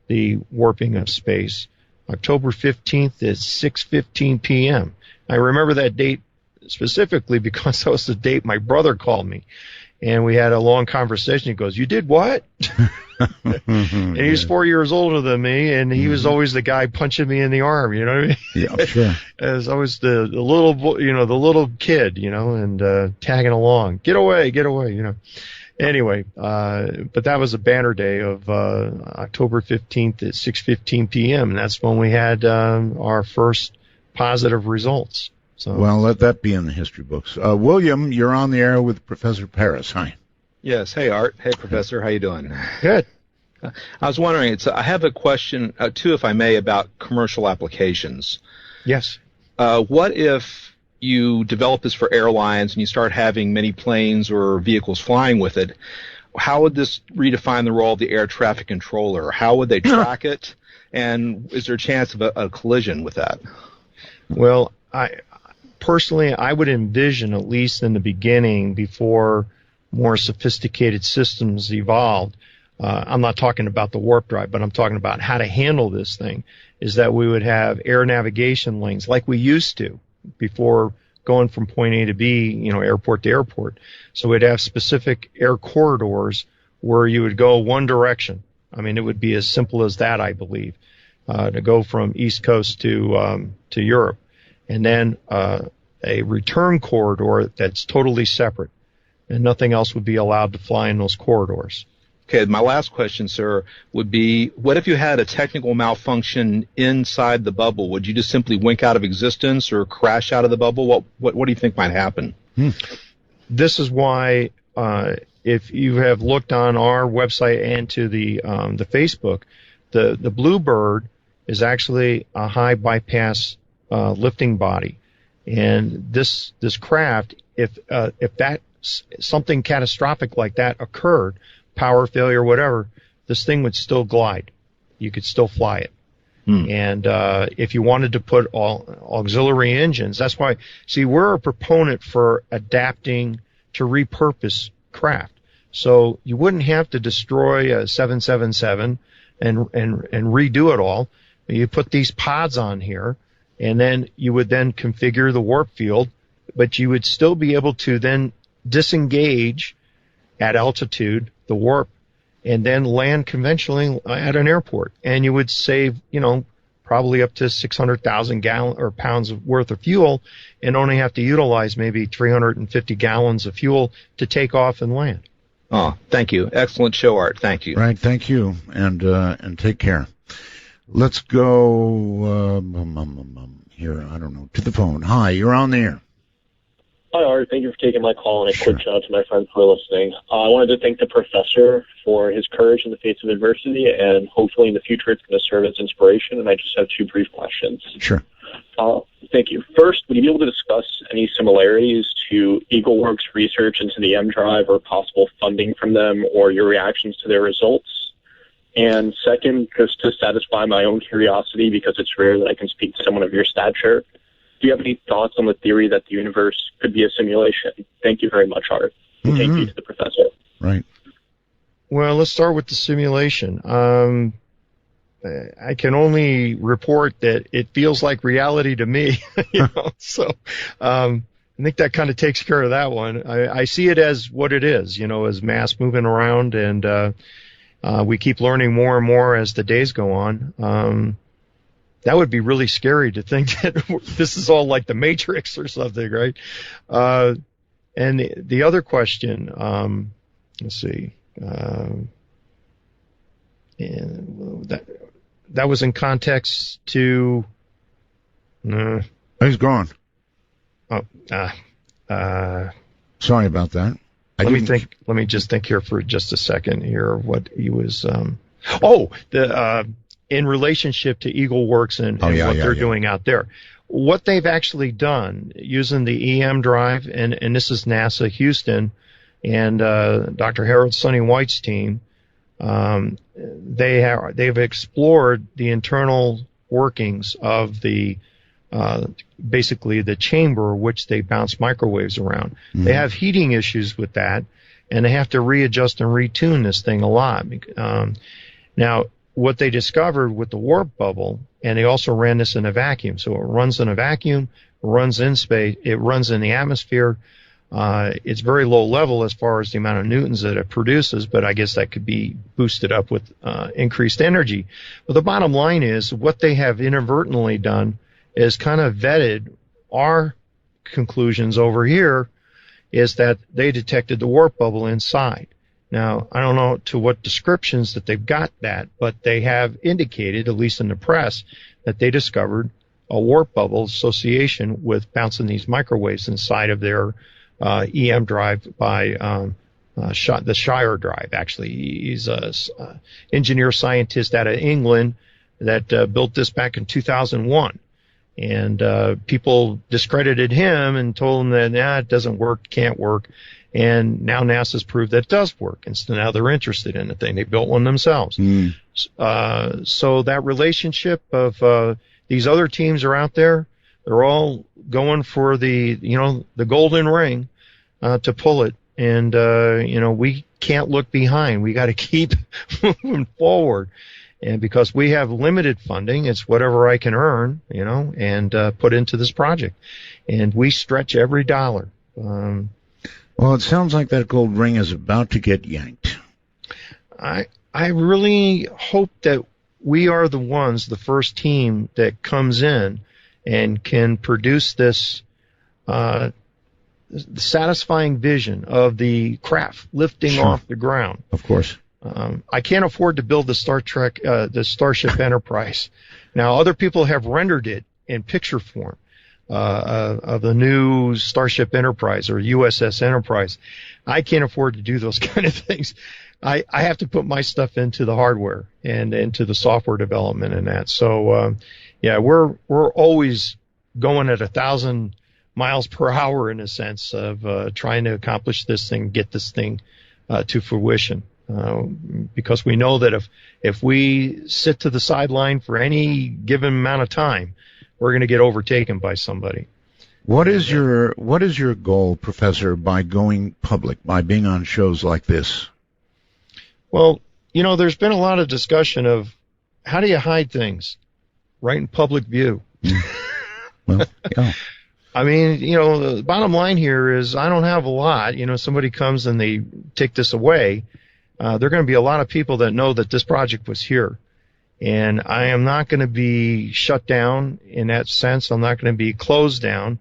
the warping of space, October 15th at 6:15 p.m. I remember that date specifically because that was the date my brother called me. And we had a long conversation. He goes, "You did what?" And he's 4 years older than me, and he was always the guy punching me in the arm. You know what I mean? Yeah, sure. As always the little the little kid, and tagging along. Get away, Anyway, but that was a banner day of October 15th at 6:15 p.m. and that's when we had our first positive results. So, well, let that be in the history books. William, you're on the air with Professor Paris. Hi. Yes. Hey, Art. Hey, Professor. How you doing? Good. I was wondering, I have a question, too, if I may, about commercial applications. Yes. What if you develop this for airlines and you start having many planes or vehicles flying with it? How would this redefine the role of the air traffic controller? How would they track it? And is there a chance of a collision with that? Well, personally, I would envision, at least in the beginning, before more sophisticated systems evolved, I'm not talking about the warp drive, but I'm talking about how to handle this thing, is that we would have air navigation lanes like we used to before going from point A to B, airport to airport. So we'd have specific air corridors where you would go one direction. I mean, it would be as simple as that, I believe, to go from East Coast to Europe. And then a return corridor that's totally separate, and nothing else would be allowed to fly in those corridors. Okay, my last question, sir, would be, what if you had a technical malfunction inside the bubble? Would you just simply wink out of existence or crash out of the bubble? What do you think might happen? This is why, if you have looked on our website and to the Facebook, the Bluebird is actually a high bypass lifting body, and this craft, if something catastrophic like that occurred, power failure, whatever, this thing would still glide. You could still fly it. And if you wanted to put all auxiliary engines, that's why, see, we're a proponent for adapting to repurpose craft. So you wouldn't have to destroy a 777 and redo it all. You put these pods on here, and then you would then configure the warp field, but you would still be able to then disengage at altitude the warp and then land conventionally at an airport, and you would save probably up to 600,000 pounds worth of fuel, and only have to utilize maybe 350 gallons of fuel to take off and land. Oh, thank you. Excellent show, Art. Thank you. Right, thank you, and take care. Let's go here, I don't know, to the phone. Hi, you're on the air. Hi, Art. Thank you for taking my call, and a Sure. quick shout out to my friends who are listening. I wanted to thank the professor for his courage in the face of adversity, and hopefully in the future it's going to serve as inspiration, and I just have two brief questions. Sure. Thank you. First, would you be able to discuss any similarities to EagleWorks' research into the M drive or possible funding from them, or your reactions to their results? And second, just to satisfy my own curiosity, because it's rare that I can speak to someone of your stature, do you have any thoughts on the theory that the universe could be a simulation? Thank you very much, Art. And thank you to the professor. Right. Well, let's start with the simulation. I can only report that it feels like reality to me. So I think that kind of takes care of that one. I see it as what it is, as mass moving around, and we keep learning more and more as the days go on. That would be really scary to think that this is all like the Matrix or something, right? And the other question, let's see, and that was in context to. He's gone. Sorry about that. Let me just think here for just a second here of what he was. In relationship to EagleWorks and what they're doing out there. What they've actually done using the EM drive, and this is NASA Houston and Dr. Harold Sonny White's team, they've explored the internal workings of the basically the chamber which they bounce microwaves around. Mhm. They have heating issues with that, and they have to readjust and retune this thing a lot. Now, what they discovered with the warp bubble, and they also ran this in a vacuum, so it runs in a vacuum, runs in space, it runs in the atmosphere. It's very low level as far as the amount of newtons that it produces, but I guess that could be boosted up with increased energy. But the bottom line is what they have inadvertently done is kind of vetted our conclusions over here, is that they detected the warp bubble inside. Now, I don't know to what descriptions that they've got that, but they have indicated, at least in the press, that they discovered a warp bubble association with bouncing these microwaves inside of their EM drive by the Shire drive. Actually, he's a engineer scientist out of England that built this back in 2001. And people discredited him and told him that it doesn't work, can't work. And now NASA's proved that it does work. And so now they're interested in the thing. They built one themselves. So that relationship of these other teams are out there. They're all going for the golden ring to pull it. And, we can't look behind. We got to keep moving forward. And because we have limited funding, it's whatever I can earn, and put into this project. And we stretch every dollar. Well, it sounds like that gold ring is about to get yanked. I really hope that we are the first team that comes in and can produce this satisfying vision of the craft lifting off the ground. Of course. I can't afford to build the Starship Enterprise. Now, other people have rendered it in picture form of the new Starship Enterprise or USS Enterprise. I can't afford to do those kind of things. I have to put my stuff into the hardware and into the software development and that. So, we're always going at 1,000 miles per hour in a sense of trying to accomplish this thing, get this thing to fruition. Because we know that if we sit to the sideline for any given amount of time, we're going to get overtaken by somebody. What is your goal, Professor, by going public, by being on shows like this? Well, there's been a lot of discussion of how do you hide things right in public view. Well, yeah. I mean, the bottom line here is I don't have a lot. Somebody comes and they take this away. There are going to be a lot of people that know that this project was here. And I am not going to be shut down in that sense. I'm not going to be closed down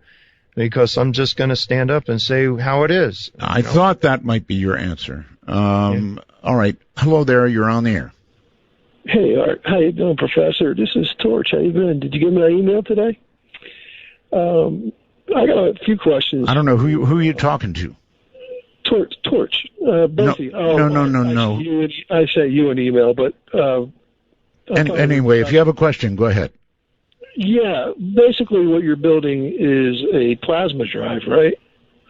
because I'm just going to stand up and say how it is. I thought that might be your answer. All right. Hello there. You're on the air. Hey, Art. How you doing, Professor? This is Torch. How you been? Did you get my email today? I got a few questions. I don't know who are you talking to. Torch. Bessie. No. I say you an email, but anyway, if you have a question, go ahead. Yeah, basically what you're building is a plasma drive, right?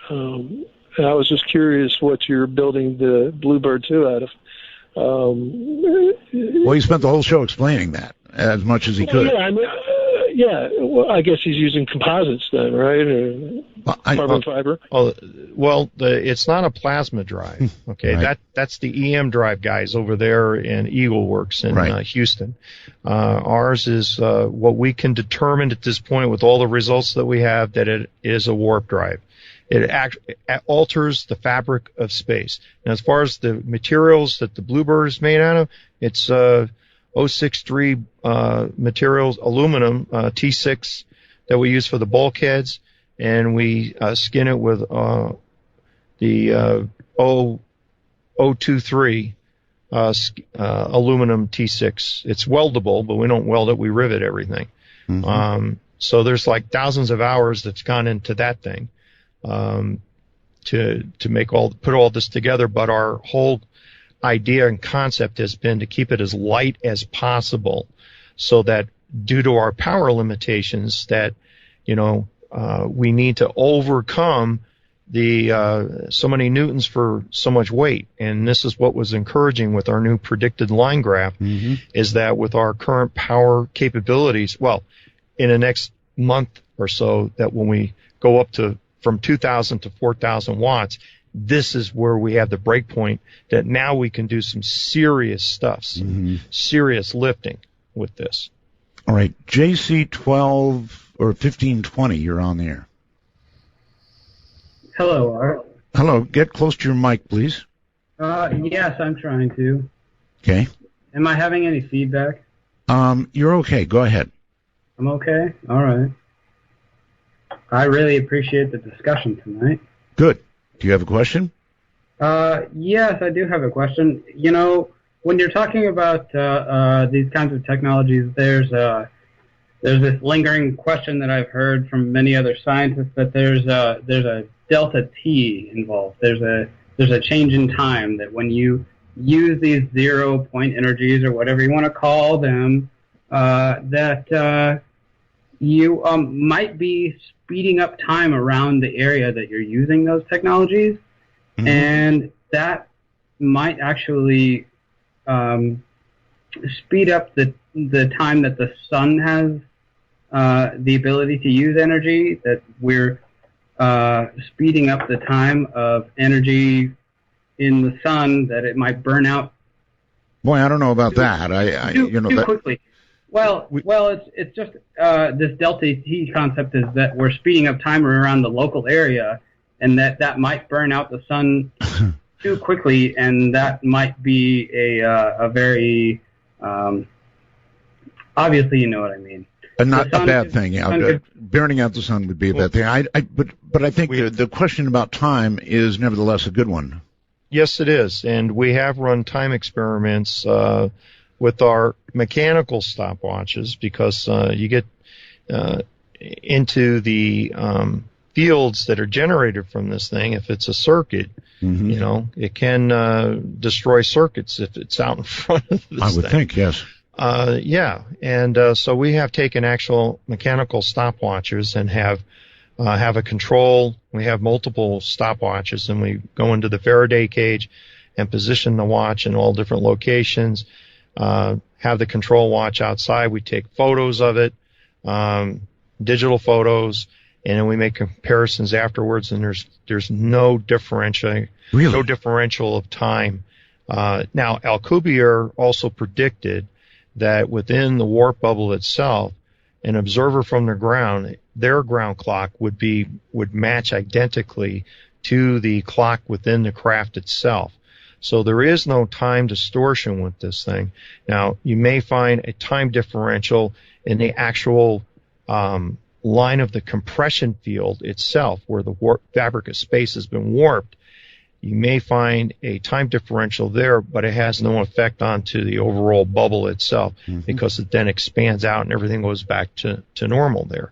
And I was just curious what you're building the Bluebird 2 out of. Well, he spent the whole show explaining that as much as he could. Yeah, well, I guess he's using composites then, right? Or carbon fiber? It's not a plasma drive. Okay, Right. That's the EM drive guys over there in Eagle Works in Houston. Ours is what we can determine at this point with all the results that we have that it is a warp drive. It alters the fabric of space. And as far as the materials that the Bluebird is made out of, it's 063 materials, aluminum, T6 that we use for the bulkheads, and we skin it with the 023 aluminum T6. It's weldable, but we don't weld it, we rivet everything. Mm-hmm. So there's like thousands of hours that's gone into that thing to put all this together, but our whole idea and concept has been to keep it as light as possible so that due to our power limitations that we need to overcome so many newtons for so much weight. And this is what was encouraging with our new predicted line graph, is that with our current power capabilities, well, in the next month or so, that when we go up to from 2,000 to 4,000 watts, this is where we have the break point that now we can do some serious stuff, some serious lifting with this. All right, JC12 or 1520, you're on the air. Hello, Art. Hello, get close to your mic, please. Yes, I'm trying to. Okay. Am I having any feedback? You're okay. Go ahead. I'm okay? All right. I really appreciate the discussion tonight. Good. Do you have a question? Yes, I do have a question. You know, when you're talking about these kinds of technologies, there's this lingering question that I've heard from many other scientists that there's a delta T involved. There's a change in time that when you use these 0-point energies or whatever you want to call them, that you might be speeding up time around the area that you're using those technologies, and that might actually speed up the time that the sun has the ability to use energy, that we're speeding up the time of energy in the sun, that it might burn out. Boy, I don't know about that. Too quickly. Well, it's just this delta T concept is that we're speeding up time around the local area, and that might burn out the sun too quickly, and that might be a very obviously, you know what I mean. Not a bad thing. Yeah, burning out the sun would be a bad thing. But I think the question about time is nevertheless a good one. Yes, it is, and we have run time experiments with our mechanical stopwatches, because you get into the fields that are generated from this thing. If it's a circuit, you know, it can destroy circuits if it's out in front of this I would think, yes. Yeah, and so we have taken actual mechanical stopwatches and have a control. We have multiple stopwatches, and we go into the Faraday cage and position the watch in all different locations. Have the control watch outside. We take photos of it, digital photos, and then we make comparisons afterwards. And there's no differential, no differential of time. Now, Alcubierre also predicted that within the warp bubble itself, an observer from the ground, their ground clock would match identically to the clock within the craft itself. So there is no time distortion with this thing. Now, you may find a time differential in the actual line of the compression field itself, where the fabric of space has been warped. You may find a time differential there, but it has no effect onto the overall bubble itself, because it then expands out and everything goes back to normal there.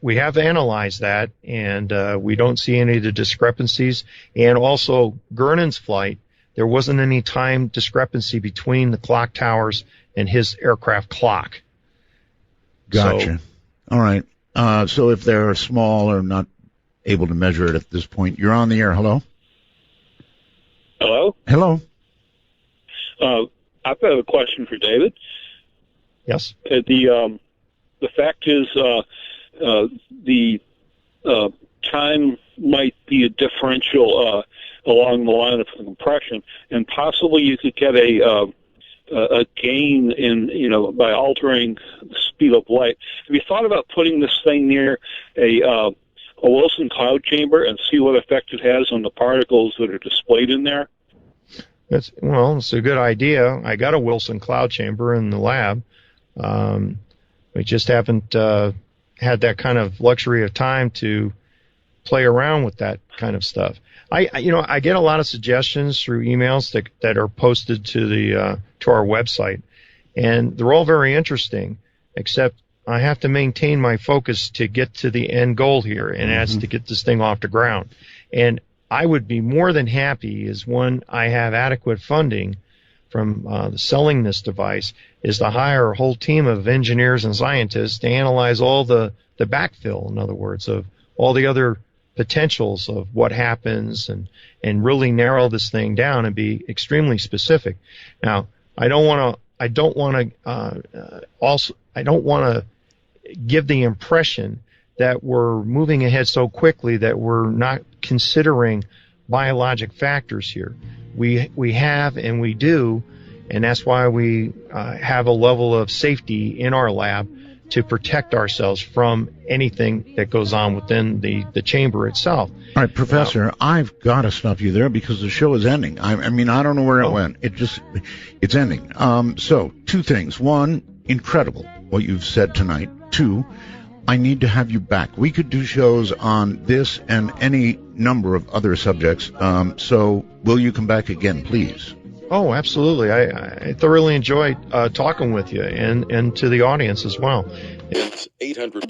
We have analyzed that, and we don't see any of the discrepancies. And also, Gernon's flight, there wasn't any time discrepancy between the clock towers and his aircraft clock. Gotcha. All right. So if they're small or not able to measure it at this point, you're on the air. Hello? Hello? Hello? I've got a question for David. Yes. The fact is, the time might be a differential along the line of compression, and possibly you could get a gain in, by altering the speed of light. Have you thought about putting this thing near a Wilson cloud chamber and see what effect it has on the particles that are displayed in there? It's a good idea. I got a Wilson cloud chamber in the lab. We just haven't had that kind of luxury of time to play around with that kind of stuff. I get a lot of suggestions through emails that are posted to our website, and they're all very interesting, except I have to maintain my focus to get to the end goal here, and that's to get this thing off the ground. And I would be more than happy, is when I have adequate funding from selling this device, is to hire a whole team of engineers and scientists to analyze all the backfill, in other words, of all the other potentials of what happens and really narrow this thing down and be extremely specific. Now, I don't want to give the impression that we're moving ahead so quickly that we're not considering biologic factors here. We have and we do, and that's why we have a level of safety in our lab to protect ourselves from anything that goes on within the chamber itself. All right, Professor, I've got to stop you there because the show is ending. I mean, I don't know where it went. It's ending. So, two things. One, incredible what you've said tonight. Two, I need to have you back. We could do shows on this and any number of other subjects. So, will you come back again, please? Oh, absolutely. I thoroughly enjoyed talking with you and to the audience as well. It's 800.